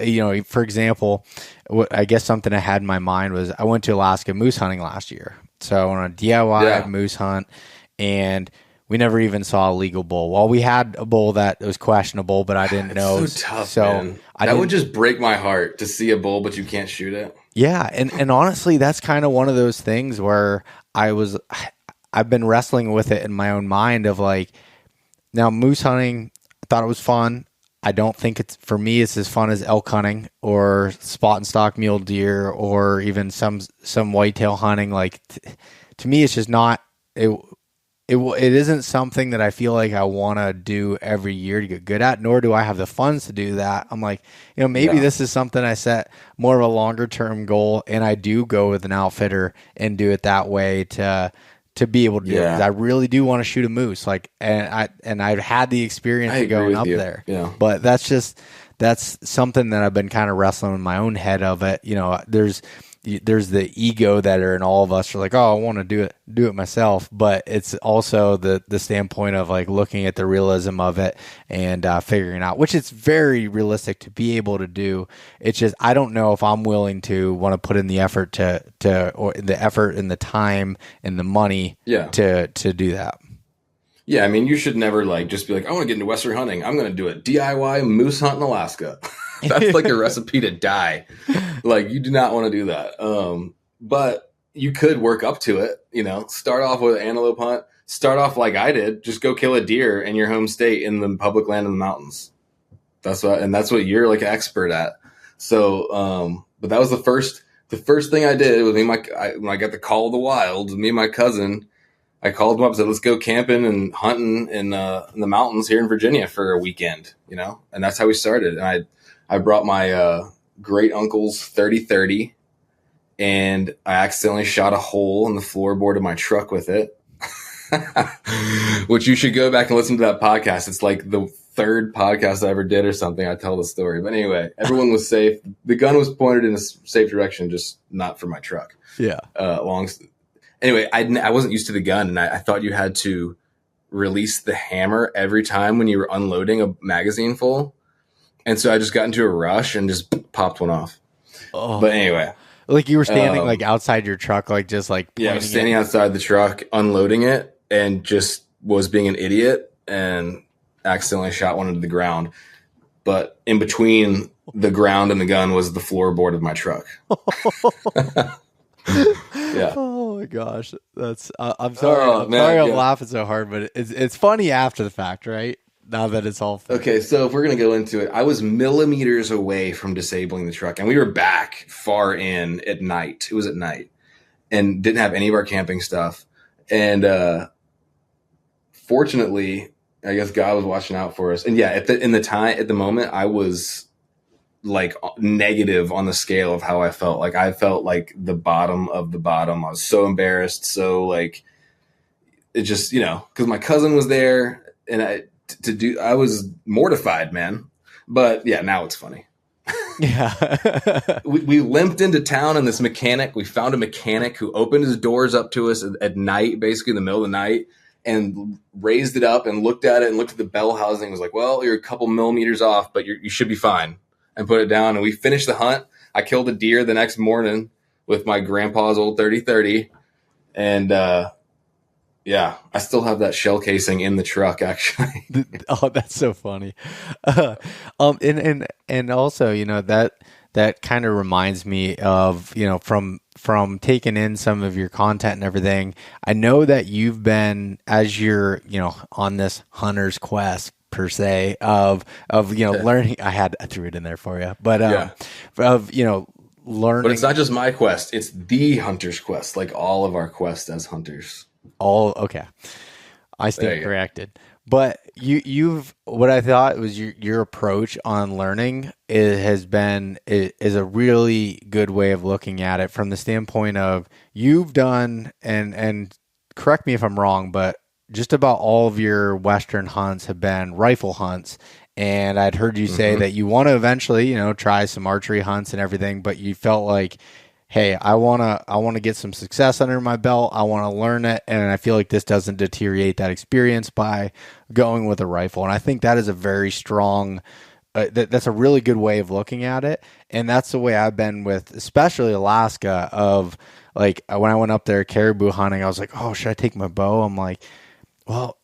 for example, I guess something I had in my mind was I went to Alaska moose hunting last year. So I went on a DIY moose hunt, and we never even saw a legal bull. Well, we had a bull that was questionable, but I didn't know. So tough, man. That would just break my heart to see a bull, but you can't shoot it. Yeah, and honestly, that's kind of one of those things where I've been wrestling with it in my own mind of like, now moose hunting, I thought it was fun. I don't think for me, it's as fun as elk hunting or spot and stock mule deer or even some whitetail hunting. Like to me, it's just not, it isn't something that I feel like I want to do every year to get good at, nor do I have the funds to do that. I'm like, maybe this is something I set more of a longer term goal, and I do go with an outfitter and do it that way to be able to do it. 'Cause I really do want to shoot a moose. Like, and I've had the experience of going up there. Yeah. But that's something that I've been kind of wrestling in my own head of it. There's the ego that are in all of us are like, oh, I want to do it myself. But it's also the standpoint of like looking at the realism of it and figuring out, which it's very realistic to be able to do. It's just, I don't know if I'm willing to want to put in the effort or the effort and the time and the money to do that. Yeah, I mean, you should never like just be like, I want to get into Western hunting. I'm going to do a DIY moose hunt in Alaska. That's like a recipe to die. Like, you do not want to do that. But you could work up to it, start off with an antelope hunt, start off like I did, just go kill a deer in your home state in the public land in the mountains. That's what you're like an expert at. So, but that was the first thing I did with me. When I got the call of the wild, me and my cousin, I called him up and said, let's go camping and hunting in the mountains here in Virginia for a weekend, and that's how we started. And I brought my great uncle's 30-30, and I accidentally shot a hole in the floorboard of my truck with it, which you should go back and listen to that podcast. It's like the third podcast I ever did or something. I tell the story. But anyway, everyone was safe. The gun was pointed in a safe direction, just not for my truck. Yeah. Anyway, I wasn't used to the gun, and I thought you had to release the hammer every time when you were unloading a magazine full. And so I just got into a rush and just popped one off. Oh. But anyway. Like you were standing like outside your truck, like just like. Yeah, I was standing outside the truck, unloading it, and just was being an idiot and accidentally shot one into the ground. But in between the ground and the gun was the floorboard of my truck. Yeah. Oh my gosh. That's, I'm sorry. I'm laughing so hard, but it's funny after the fact, right? Now that it's all fixed. Okay, so if we're going to go into it, I was millimeters away from disabling the truck, and we were back far in at night. It was at night, and didn't have any of our camping stuff. And fortunately, I guess God was watching out for us. And yeah, at the moment, I was like negative on the scale of how I felt. Like I felt like the bottom of the bottom. I was so embarrassed. So like, it just, because my cousin was there, and I was mortified, man. But yeah, now it's funny. Yeah. we limped into town, and we found a mechanic who opened his doors up to us at night, basically in the middle of the night, and raised it up and looked at it and looked at the bell housing and was like, well, you're a couple millimeters off, but you should be fine. And put it down, and we finished the hunt. I killed a deer the next morning with my grandpa's old 30-30. And, yeah, I still have that shell casing in the truck, actually. Oh, that's so funny. And also, that kind of reminds me of, from taking in some of your content and everything. I know that you've been, as you're, on this hunter's quest per se of learning. I threw it in there for you, but of learning. But it's not just my quest; it's the hunter's quest, like all of our quests as hunters. Okay. I stand corrected. But you've what I thought was your approach on learning is a really good way of looking at it from the standpoint of you've done and correct me if I'm wrong, but just about all of your Western hunts have been rifle hunts. And I'd heard you say that you want to eventually, try some archery hunts and everything, but you felt like, hey, I want to get some success under my belt. I want to learn it. And I feel like this doesn't deteriorate that experience by going with a rifle. And I think that is a very strong, that's a really good way of looking at it. And that's the way I've been with, especially Alaska, of like when I went up there caribou hunting, I was like, oh, should I take my bow? I'm like, well,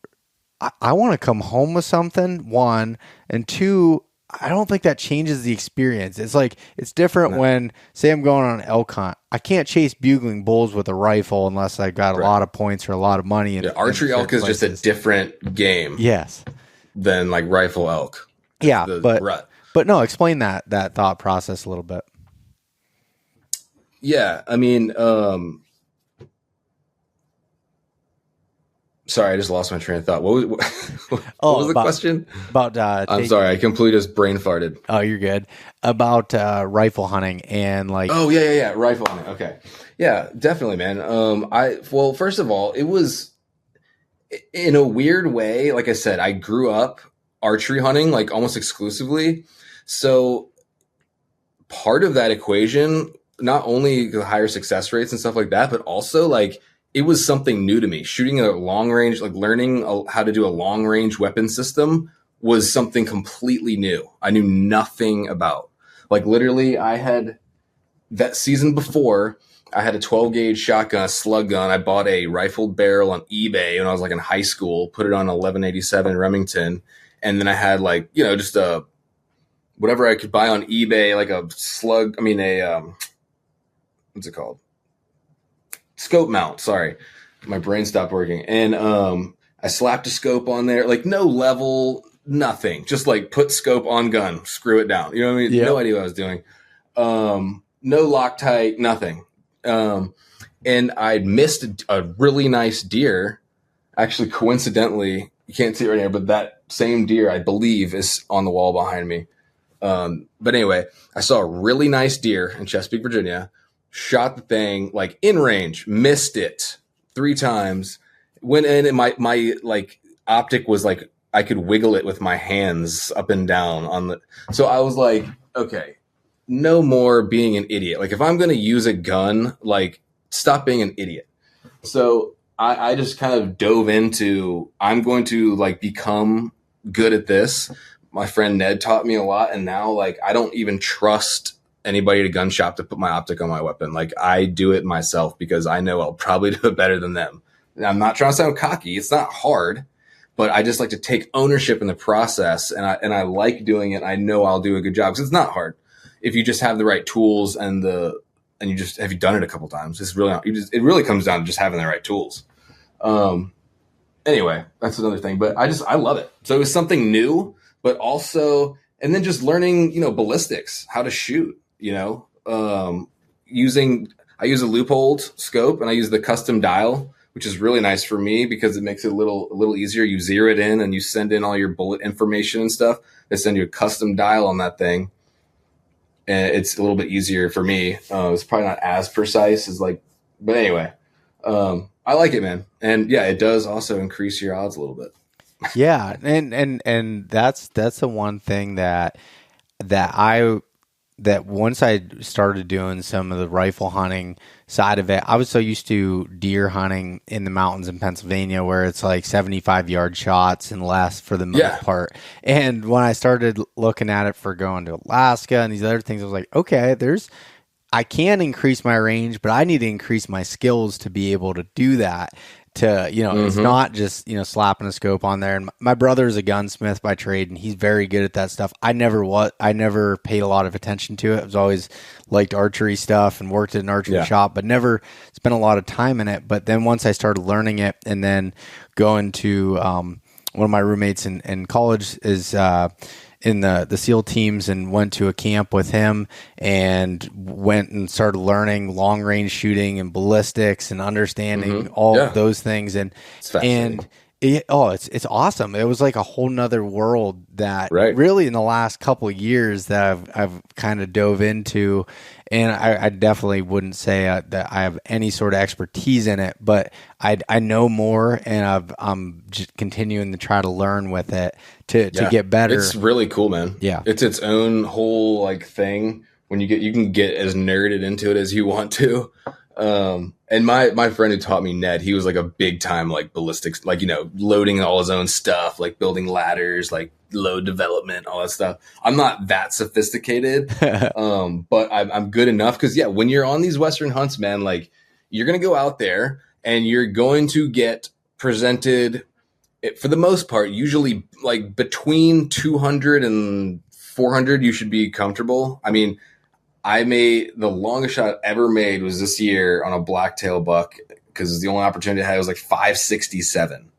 I want to come home with something, one, and two, I don't think that changes the experience. It's like, it's different when, say I'm going on an elk hunt. I can't chase bugling bulls with a rifle unless I got a lot of points or a lot of money. Archery elk is just a different game. Yes. Than like rifle elk. Yeah, but no, explain that thought process a little bit. Yeah, I mean, sorry, I just lost my train of thought. What was the question? About I'm sorry, I completely just brain farted. Oh, you're good. About rifle hunting and like. Oh yeah, rifle hunting. Okay, yeah, definitely, man. Well, first of all, it was in a weird way. Like I said, I grew up archery hunting like almost exclusively, so part of that equation, not only the higher success rates and stuff like that, but also like. It was something new to me. Shooting a long range, like learning how to do a long range weapon system was something completely new. I knew nothing about. Like literally I had that season before, I had a 12 gauge shotgun, a slug gun. I bought a rifled barrel on eBay when I was like in high school, put it on 1187 Remington. And then I had like, just a, whatever I could buy on eBay, like a slug. I mean, what's it called? Scope mount. Sorry, my brain stopped working. And I slapped a scope on there, like no level, nothing. Just like put scope on gun, screw it down. You know what I mean? Yep. No idea what I was doing. No Loctite, nothing. And I'd missed a really nice deer. Actually, coincidentally, you can't see it right here, but that same deer, I believe, is on the wall behind me. But anyway, I saw a really nice deer in Chesapeake, Virginia. Shot the thing like in range, missed it 3 times. Went in and my like optic was like I could wiggle it with my hands up and down on the. So I was like, okay, no more being an idiot. Like if I'm going to use a gun, like stop being an idiot. So I just kind of dove into, I'm going to like become good at this. My friend Ned taught me a lot. And now like, I don't even trust anybody at a gun shop to put my optic on my weapon. Like I do it myself because I know I'll probably do it better than them. And I'm not trying to sound cocky. It's not hard, but I just like to take ownership in the process. And I like doing it. I know I'll do a good job because it's not hard. If you just have the right tools and you just, have you done it a couple times? It's really, it really comes down to just having the right tools. Anyway, that's another thing, but I love it. So it was something new, but also, and then just learning, ballistics, how to shoot. I use a loophole scope and I use the custom dial, which is really nice for me because it makes it a little easier. You zero it in and you send in all your bullet information and stuff. They send you a custom dial on that thing. And it's a little bit easier for me. It's probably not as precise as but anyway, I like it, man. And yeah, it does also increase your odds a little bit. Yeah. And that's the one thing that once I started doing some of the rifle hunting side of it, I was so used to deer hunting in the mountains in Pennsylvania where it's like 75-yard shots and less for the most part. And when I started looking at it for going to Alaska and these other things, I was like, okay, I can increase my range, but I need to increase my skills to be able to do that. It's not just, slapping a scope on there. And my brother is a gunsmith by trade and he's very good at that stuff. I never paid a lot of attention to it. I was always liked archery stuff and worked at an archery shop, but never spent a lot of time in it. But then once I started learning it and then going to, one of my roommates in college is, in the SEAL teams and went to a camp with him and went and started learning long range shooting and ballistics and understanding all of those things. And it's awesome. It was like a whole nother world that really in the last couple of years that I've kind of dove into. and I definitely wouldn't say that I have any sort of expertise in it, but I know more, and I'm just continuing to try to learn with it to get better. It's really cool, man. Yeah. It's its own whole like thing. When you can get as nerded into it as you want to. And my friend who taught me, Ned, he was like a big time like ballistics, like, loading all his own stuff, like building ladders, like load development, all that stuff. I'm not that sophisticated, but I'm good enough because when you're on these Western hunts, man, like you're gonna go out there and you're going to get presented, for the most part, usually like between 200 and 400, you should be comfortable. I mean, the longest shot I ever made was this year on a blacktail buck, because the only opportunity I had was like 567.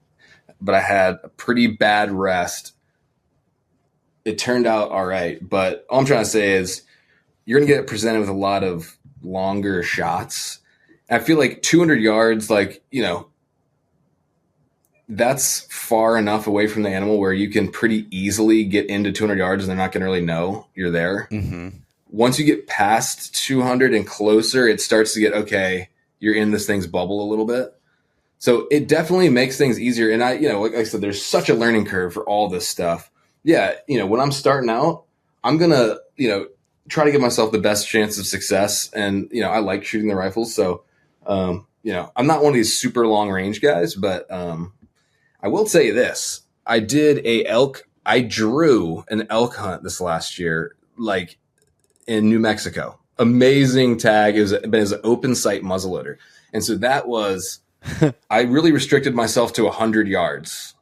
But I had a pretty bad rest. It turned out all right. But all I'm trying to say is you're going to get presented with a lot of longer shots. I feel like 200 yards, like, that's far enough away from the animal where you can pretty easily get into 200 yards and they're not going to really know you're there. Mm-hmm. Once you get past 200 and closer, it starts to get, okay, you're in this thing's bubble a little bit. So it definitely makes things easier. And like I said, there's such a learning curve for all this stuff. Yeah. When I'm starting out, I'm going to, try to give myself the best chance of success. And, I like shooting the rifles. So, I'm not one of these super long range guys, but I will say this. I drew an elk hunt this last year, like, in New Mexico. Amazing tag. It was an open sight muzzleloader. And so that was, I really restricted myself to 100 yards,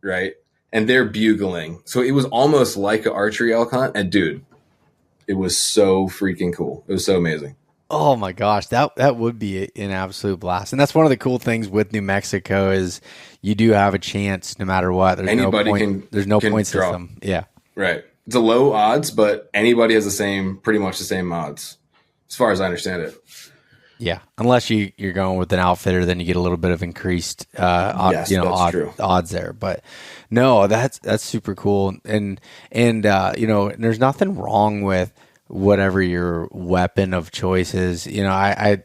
right? And they're bugling. So it was almost like an archery elk hunt. And dude, it was so freaking cool. It was so amazing. Oh my gosh, that would be an absolute blast. And that's one of the cool things with New Mexico is you do have a chance no matter what. There's no point system. Yeah. Right. It's a low odds, but anybody has pretty much the same odds, as far as I understand it. Yeah, unless you're going with an outfitter, then you get a little bit of increased odds there. But no, that's super cool, and there's nothing wrong with whatever your weapon of choice is. My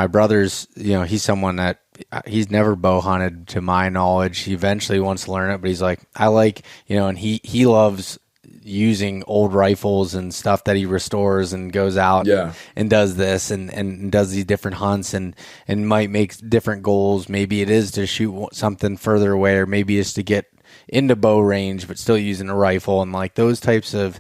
brother's, he's someone that he's never bow hunted to my knowledge. He eventually wants to learn it, but he's like, I like, and he loves using old rifles and stuff that he restores and goes out and does this and does these different hunts and might make different goals. Maybe it is to shoot something further away, or maybe it's to get into bow range, but still using a rifle, and like those types of,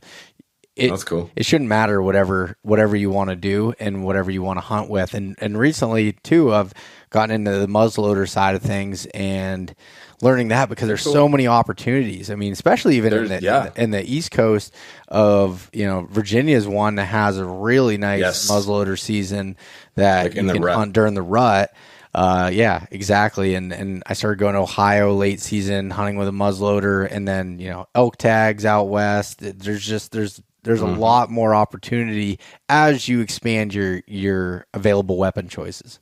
that's cool. It shouldn't matter whatever you want to do and whatever you want to hunt with. And recently too, I've gotten into the muzzleloader side of things and learning that because there's so many opportunities. I mean, especially even in the East Coast of, Virginia is one that has a really nice muzzleloader season that like you can hunt during the rut. Yeah, exactly. And I started going to Ohio late season hunting with a muzzleloader, and then, elk tags out west. There's a lot more opportunity as you expand your available weapon choices.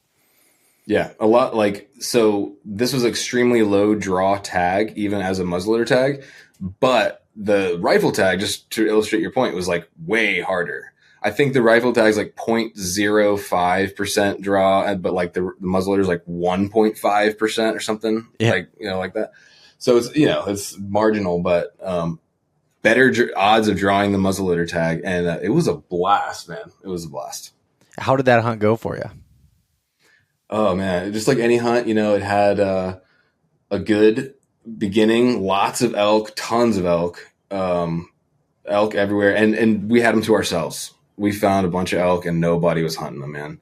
Yeah, a lot. Like, so this was extremely low draw tag, even as a muzzleloader tag, but the rifle tag, just to illustrate your point, was like way harder. I think the rifle tag is like 0.05% draw, but like the muzzleloader is like 1.5% or something, like that. So it's it's marginal, but better odds of drawing the muzzleloader tag, and it was a blast, man. It was a blast. How did that hunt go for you? Oh man, just like any hunt, it had a good beginning, lots of elk, tons of elk, elk everywhere, and we had them to ourselves. We found a bunch of elk, and nobody was hunting them, man.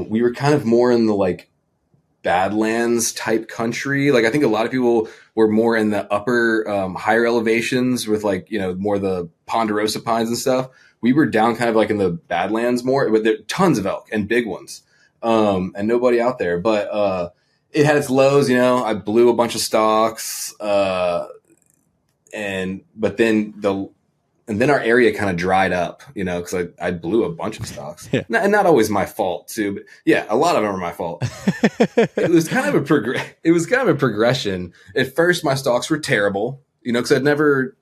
We were kind of more in the like Badlands type country. Like I think a lot of people were more in the upper, higher elevations with like, more the ponderosa pines and stuff. We were down kind of like in the Badlands more, but there are tons of elk and big ones. And nobody out there, but, it had its lows, I blew a bunch of stalks, but then our area kind of dried up, cause I blew a bunch of stalks and not always my fault too, but a lot of them were my fault. It was kind of a progression. At first my stalks were terrible, cause I'd never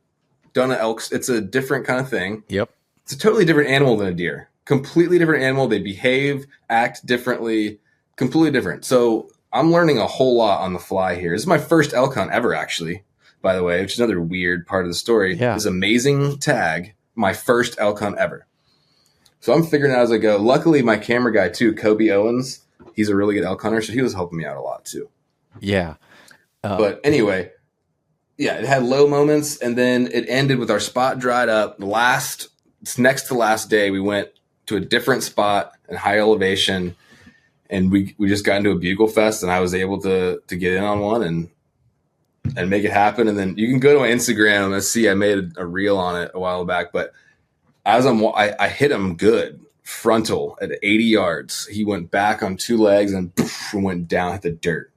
done an elk. It's a different kind of thing. Yep. it's a totally different animal than a deer. Completely different animal. They behave, act differently, completely different. So I'm learning a whole lot on the fly here. This is my first elk hunt ever, actually, by the way, which is another weird part of the story. Yeah. This amazing tag, my first elk hunt ever. So I'm figuring it out as I go. Luckily, my camera guy, too, Kobe Owens, he's a really good elk hunter, so he was helping me out a lot, too. Yeah. But anyway, yeah, it had low moments, and then it ended with our spot dried up. Next to last day, we went to a different spot in high elevation, and we just got into a bugle fest, and I was able to get in on one and make it happen. And then you can go to my Instagram and see I made a reel on it a while back, but as I hit him good frontal at 80 yards. He went back on two legs and poof, went down at the dirt.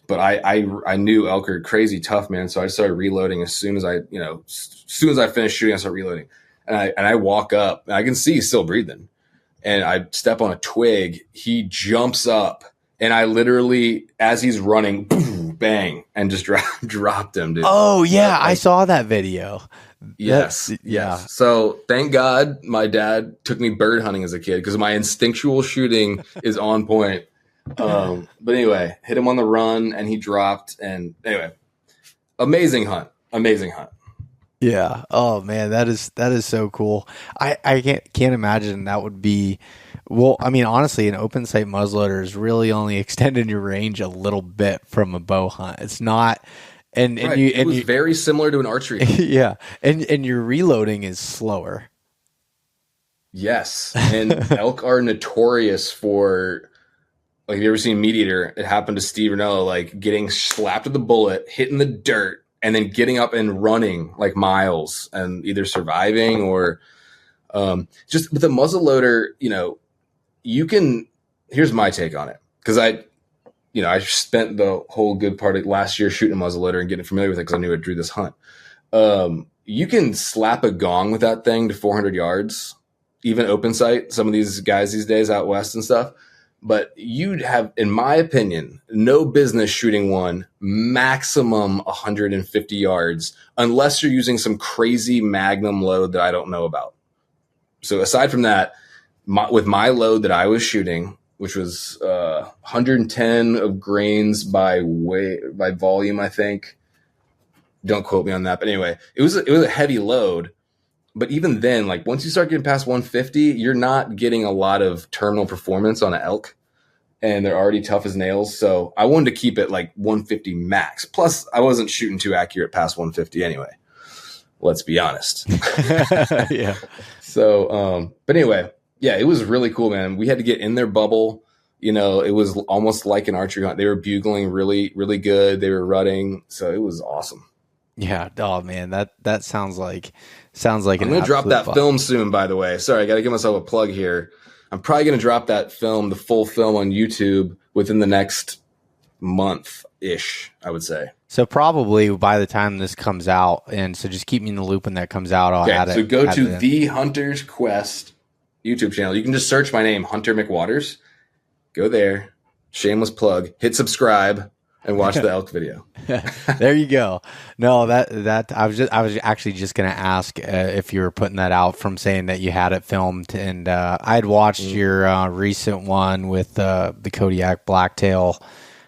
But I knew elk are crazy tough, man. So I started reloading as soon as I finished shooting, I started reloading. And I walk up and I can see he's still breathing. And I step on a twig. He jumps up and I literally, as he's running, boom, bang, and just dropped him, dude. Oh yeah. I saw that video. Yes. Yeah. So thank God my dad took me bird hunting as a kid because my instinctual shooting is on point. But anyway, hit him on the run and he dropped. And anyway, amazing hunt. Yeah. Oh man, that is so cool. I can't imagine that would be. Well, I mean, honestly, an open sight muzzleloader is really only extending your range a little bit from a bow hunt. It's not. And right. it was very similar to an archery. Yeah, and your reloading is slower. Yes, and elk are notorious for, like, have you ever seen Meat Eater? It happened to Steve Rinella, like getting slapped with a bullet, hitting the dirt, and then getting up and running like miles, and either surviving or just with a muzzleloader. You can. Here's my take on it, because I spent the whole good part of last year shooting a muzzleloader and getting familiar with it because I knew I drew this hunt. You can slap a gong with that thing to 400 yards, even open sight, some of these guys these days out west and stuff. But you'd have, in my opinion, no business shooting one maximum 150 yards unless you're using some crazy magnum load that I don't know about. So aside from that, with my load that I was shooting, which was 110 of grains by volume, I think. Don't quote me on that, but anyway, it was a heavy load. But even then, like once you start getting past 150, you're not getting a lot of terminal performance on an elk, and they're already tough as nails. So I wanted to keep it like 150 max. Plus, I wasn't shooting too accurate past 150 anyway. Let's be honest. Yeah. So, but anyway. Yeah, it was really cool, man. We had to get in their bubble. It was almost like an archery hunt. They were bugling really, really good. They were rutting. So it was awesome. Yeah. Oh man, that sounds like I'm going to drop that film soon, by the way. Sorry, I got to give myself a plug here. I'm probably going to drop that film, the full film on YouTube within the next month-ish, I would say. So probably by the time this comes out, and so just keep me in the loop when that comes out. I'll add it. So go to The Hunter's Quest YouTube channel. You can just search my name, Hunter McWaters. Go there, shameless plug, hit subscribe, and watch the elk video. There you go. No, that I was actually just gonna ask if you were putting that out from saying that you had it filmed, and I had watched your recent one with the Kodiak blacktail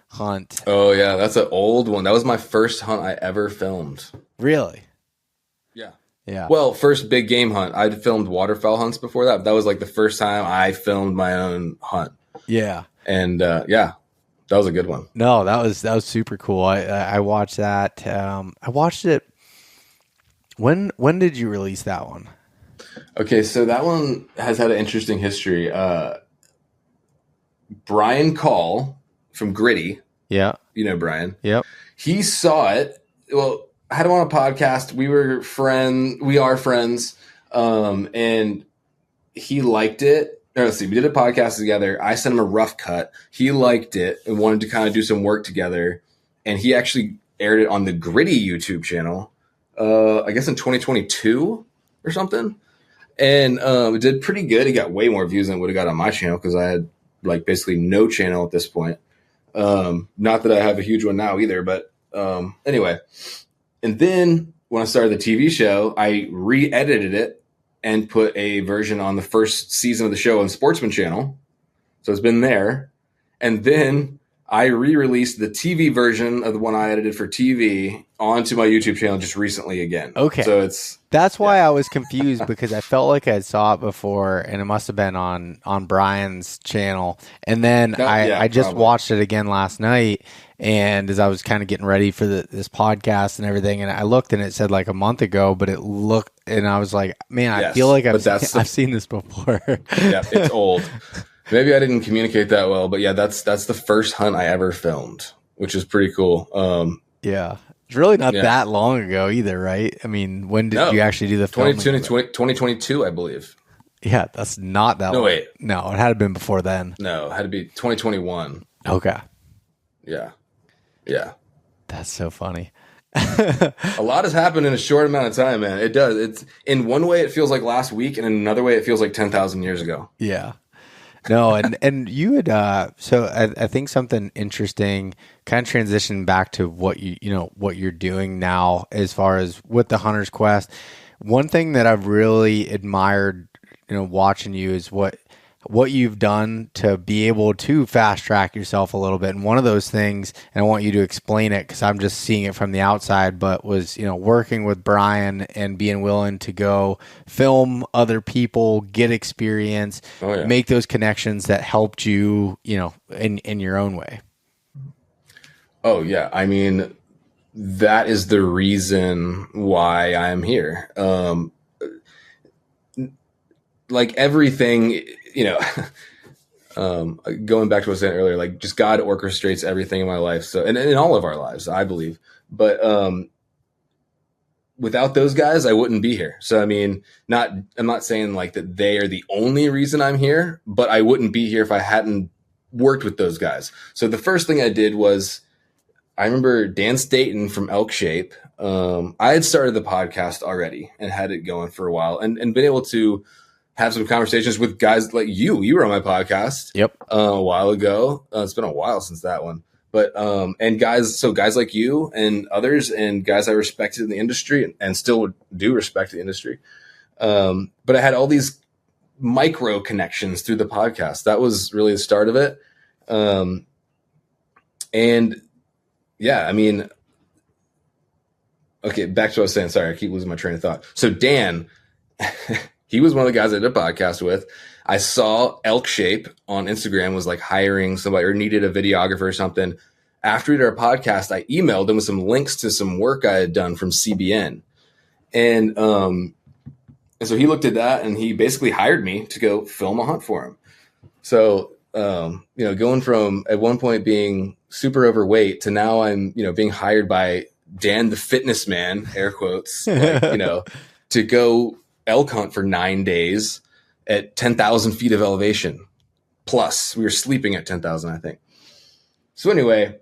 hunt. Oh yeah, that's an old one. That was my first hunt I ever filmed. Really? Yeah. Yeah. Well, first big game hunt. I'd filmed waterfowl hunts before that. That was like the first time I filmed my own hunt. Yeah. And yeah, that was a good one. No, that was super cool. I watched that. I watched it. When did you release that one? Okay, so that one has had an interesting history. Brian Call from Gritty. Yeah. You know Brian. Yep. He saw it. Well, I had him on a podcast. We are friends. And he liked it. Let's see, we did a podcast together. I sent him a rough cut. He liked it and wanted to kind of do some work together. And he actually aired it on the Gritty YouTube channel, I guess in 2022 or something. And it did pretty good. It got way more views than it would have got on my channel because I had like basically no channel at this point. Not that I have a huge one now either, but anyway. And then when I started the TV show, I re-edited it and put a version on the first season of the show on Sportsman Channel. So it's been there. And then I re-released the TV version of the one I edited for TV onto my YouTube channel just recently again. Okay. So that's why I was confused, because I felt like I saw it before, and it must have been on Brian's channel. And then I just watched it again last night, and as I was kind of getting ready for this podcast and everything, and I looked and it said like a month ago, but it looked, and I was like, man, I feel like I've seen this before. Yeah, it's old. Maybe I didn't communicate that well, but yeah, that's the first hunt I ever filmed, which is pretty cool. Yeah. It's really not that long ago either, right? I mean, when did you actually do the filming? 2022, I believe. Yeah, that's not that long. Wait. No, it had to have been before then. No, it had to be 2021. Okay. Yeah. Yeah. That's so funny. A lot has happened in a short amount of time, man. It does. It's in one way it feels like last week, and in another way it feels like 10,000 years ago. Yeah. No, and you had so I think something interesting, kind of transition back to what what you're doing now as far as with the Hunter's Quest. One thing that I've really admired, watching you, is what you've done to be able to fast track yourself a little bit. And one of those things, and I want you to explain it because I'm just seeing it from the outside, but was, working with Brian and being willing to go film other people, get experience, make those connections that helped you, in your own way. Oh yeah. I mean, that is the reason why I'm here. Like everything, going back to what I was saying earlier, like just God orchestrates everything in my life. So, and in all of our lives, I believe, but, without those guys, I wouldn't be here. So, I mean, I'm not saying like that they are the only reason I'm here, but I wouldn't be here if I hadn't worked with those guys. So the first thing I did was, I remember Dan Staton from Elk Shape. I had started the podcast already and had it going for a while and been able to have some conversations with guys like you. You were on my podcast a while ago. It's been a while since that one. But and guys like you and others and guys I respected in the industry and still do respect the industry. But I had all these micro connections through the podcast. That was really the start of it. And yeah, I mean, okay, back to what I was saying. Sorry, I keep losing my train of thought. So Dan, he was one of the guys I did a podcast with. I saw Elk Shape on Instagram was like hiring somebody or needed a videographer or something. After we did our podcast, I emailed him with some links to some work I had done from CBN. And so he looked at that and he basically hired me to go film a hunt for him. So, going from at one point being super overweight to now I'm, being hired by Dan, the fitness man, air quotes, to go elk hunt for 9 days at 10,000 feet of elevation. Plus we were sleeping at 10,000, I think. So anyway,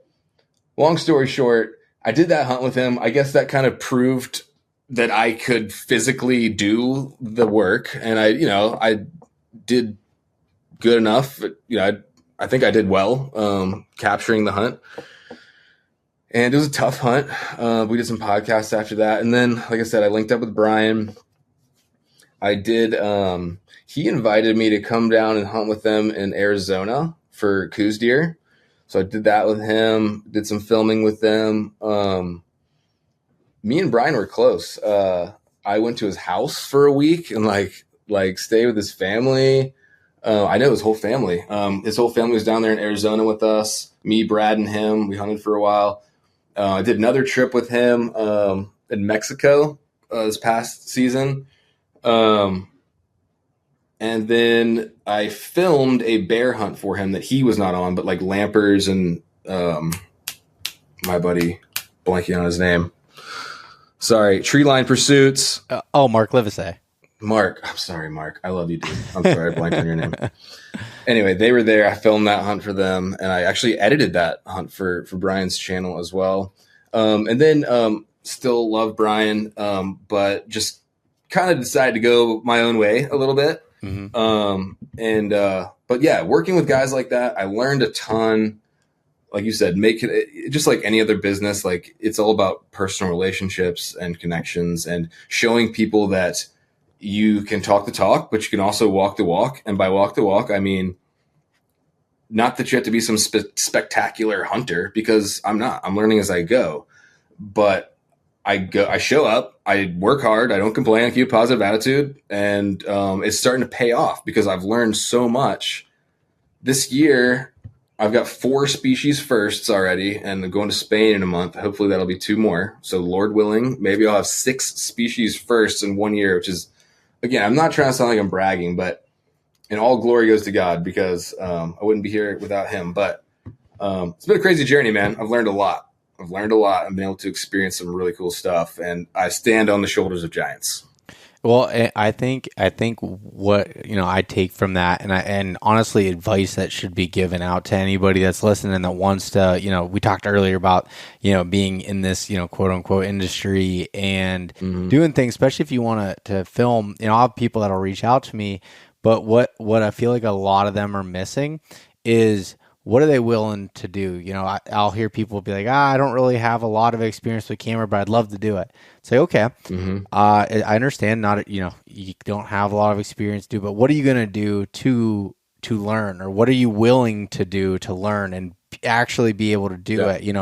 long story short, I did that hunt with him. I guess that kind of proved that I could physically do the work. And I did good enough. I think I did well, capturing the hunt. And it was a tough hunt. We did some podcasts after that. And then, like I said, I linked up with Brian. I did, he invited me to come down and hunt with them in Arizona for coos deer. So I did that with him, did some filming with them. Me and Brian were close. I went to his house for a week and like stay with his family. I know his whole family. His whole family was down there in Arizona with us, me, Brad, and him. We hunted for a while. I did another trip with him in Mexico this past season. And then I filmed a bear hunt for him that he was not on, but like Lampers and my buddy, blanking on his name. Sorry, Tree Line Pursuits. Mark Livesey. Mark. I'm sorry, Mark. I love you, dude. I'm sorry, I blanked on your name. Anyway, they were there. I filmed that hunt for them, and I actually edited that hunt for Brian's channel as well. And then still love Brian, but just kind of decided to go my own way a little bit. Mm-hmm. But yeah, working with guys like that, I learned a ton. Like you said, make it just like any other business. Like it's all about personal relationships and connections and showing people that, you can talk the talk, but you can also walk the walk. And by walk the walk, I mean, not that you have to be some spectacular hunter, because I'm not. I'm learning as I go. But I show up, I work hard, I don't complain, I keep a positive attitude, and it's starting to pay off because I've learned so much. This year, I've got 4 species firsts already, and I'm going to Spain in a month. Hopefully that'll be 2 more. So Lord willing, maybe I'll have 6 species firsts in 1 year, which is, again, I'm not trying to sound like I'm bragging, but and all glory goes to God, because I wouldn't be here without him. But it's been a crazy journey, man. I've learned a lot. I've been able to experience some really cool stuff, and I stand on the shoulders of giants. Well, I think what I take from that, and honestly, advice that should be given out to anybody that's listening that wants to, we talked earlier about being in this quote unquote industry and doing things, especially if you want to film. I have people that'll reach out to me, but what I feel like a lot of them are missing is, what are they willing to do? I'll hear people be like, I don't really have a lot of experience with camera, but I'd love to do it. Say, okay, I understand. Not, you don't have a lot of experience to do, but what are you going to do to learn, or what are you willing to do to learn and actually be able to do it?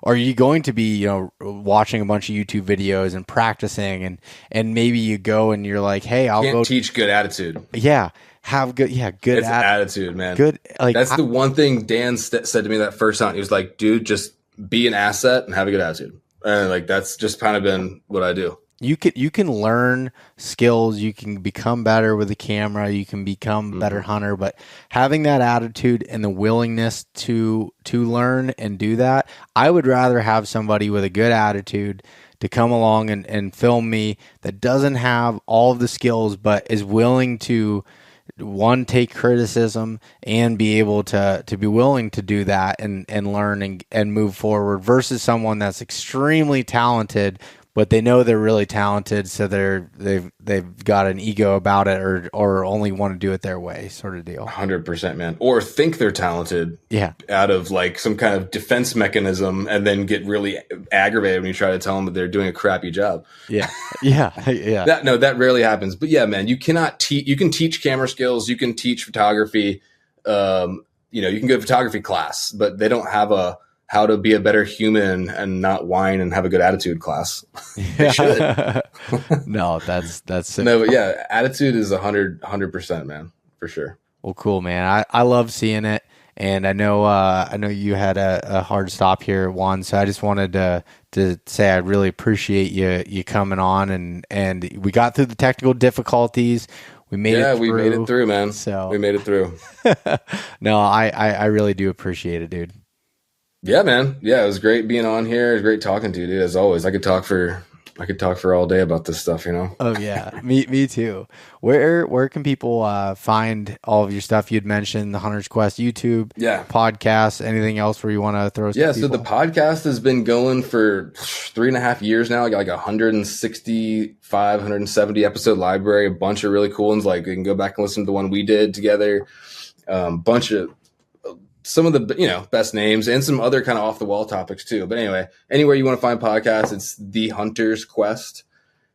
Are you going to be, watching a bunch of YouTube videos and practicing, and maybe you go and you're like, hey, I'll go teach good attitude. Yeah. Have good, good attitude, man. Good, that's the one thing Dan said to me that first time. He was like, "Dude, just be an asset and have a good attitude." And that's just kind of been what I do. You can learn skills. You can become better with the camera. You can become a better hunter. But having that attitude and the willingness to learn and do that, I would rather have somebody with a good attitude to come along and film me that doesn't have all of the skills, but is willing to take criticism and be able to be willing to do that and learn and move forward, versus someone that's extremely talented, but they know they're really talented, so they've got an ego about it, or only want to do it their way, sort of deal. 100%, man. Or think they're talented, out of some kind of defense mechanism, and then get really aggravated when you try to tell them that they're doing a crappy job. Yeah. That rarely happens. But yeah, man, you cannot teach. You can teach camera skills, you can teach photography. You can go to photography class, but they don't have a how to be a better human and not whine and have a good attitude class. They should. No, that's no, but yeah, attitude is 100%, man, for sure. Well, cool, man. I love seeing it, and I know you had a hard stop here, Juan. So I just wanted to say I really appreciate you coming on, and we got through the technical difficulties. We made it through, man. So we made it through. No, I really do appreciate it, dude. Yeah, man. Yeah, it was great being on here. It was great talking to you, dude. As always, I could talk for all day about this stuff, Oh yeah, me too. Where can people find all of your stuff? You'd mentioned the Hunter's Quest YouTube, podcast. Anything else where you want to throw? Yeah, so the podcast has been going for 3.5 years now. I got 165, 170 episode library, a bunch of really cool ones. You can go back and listen to the one we did together. Bunch of some of the best names, and some other kind of off the wall topics too. But anyway, anywhere you want to find podcasts, it's The Hunter's Quest.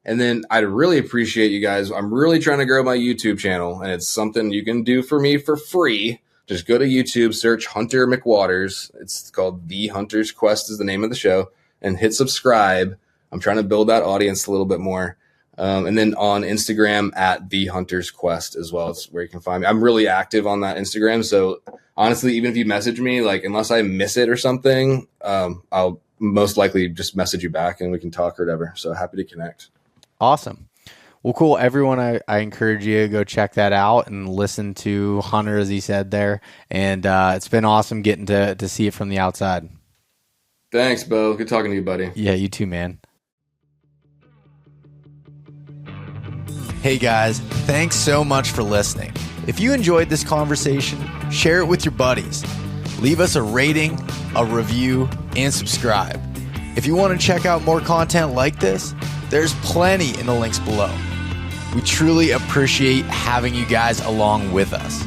And then I'd really appreciate you guys. I'm really trying to grow my YouTube channel, and it's something you can do for me for free. Just go to YouTube, search Hunter McWaters. It's called The Hunter's Quest is the name of the show, and hit subscribe. I'm trying to build that audience a little bit more. And then on Instagram at The Hunter's Quest as well. It's where you can find me. I'm really active on that Instagram. So honestly, even if you message me, unless I miss it or something, I'll most likely just message you back and we can talk or whatever. So happy to connect. Awesome. Well, cool. Everyone, I encourage you to go check that out and listen to Hunter, as he said there. And it's been awesome getting to see it from the outside. Thanks, Beau. Good talking to you, buddy. Yeah, you too, man. Hey guys, thanks so much for listening. If you enjoyed this conversation, share it with your buddies. Leave us a rating, a review, and subscribe. If you want to check out more content like this, there's plenty in the links below. We truly appreciate having you guys along with us.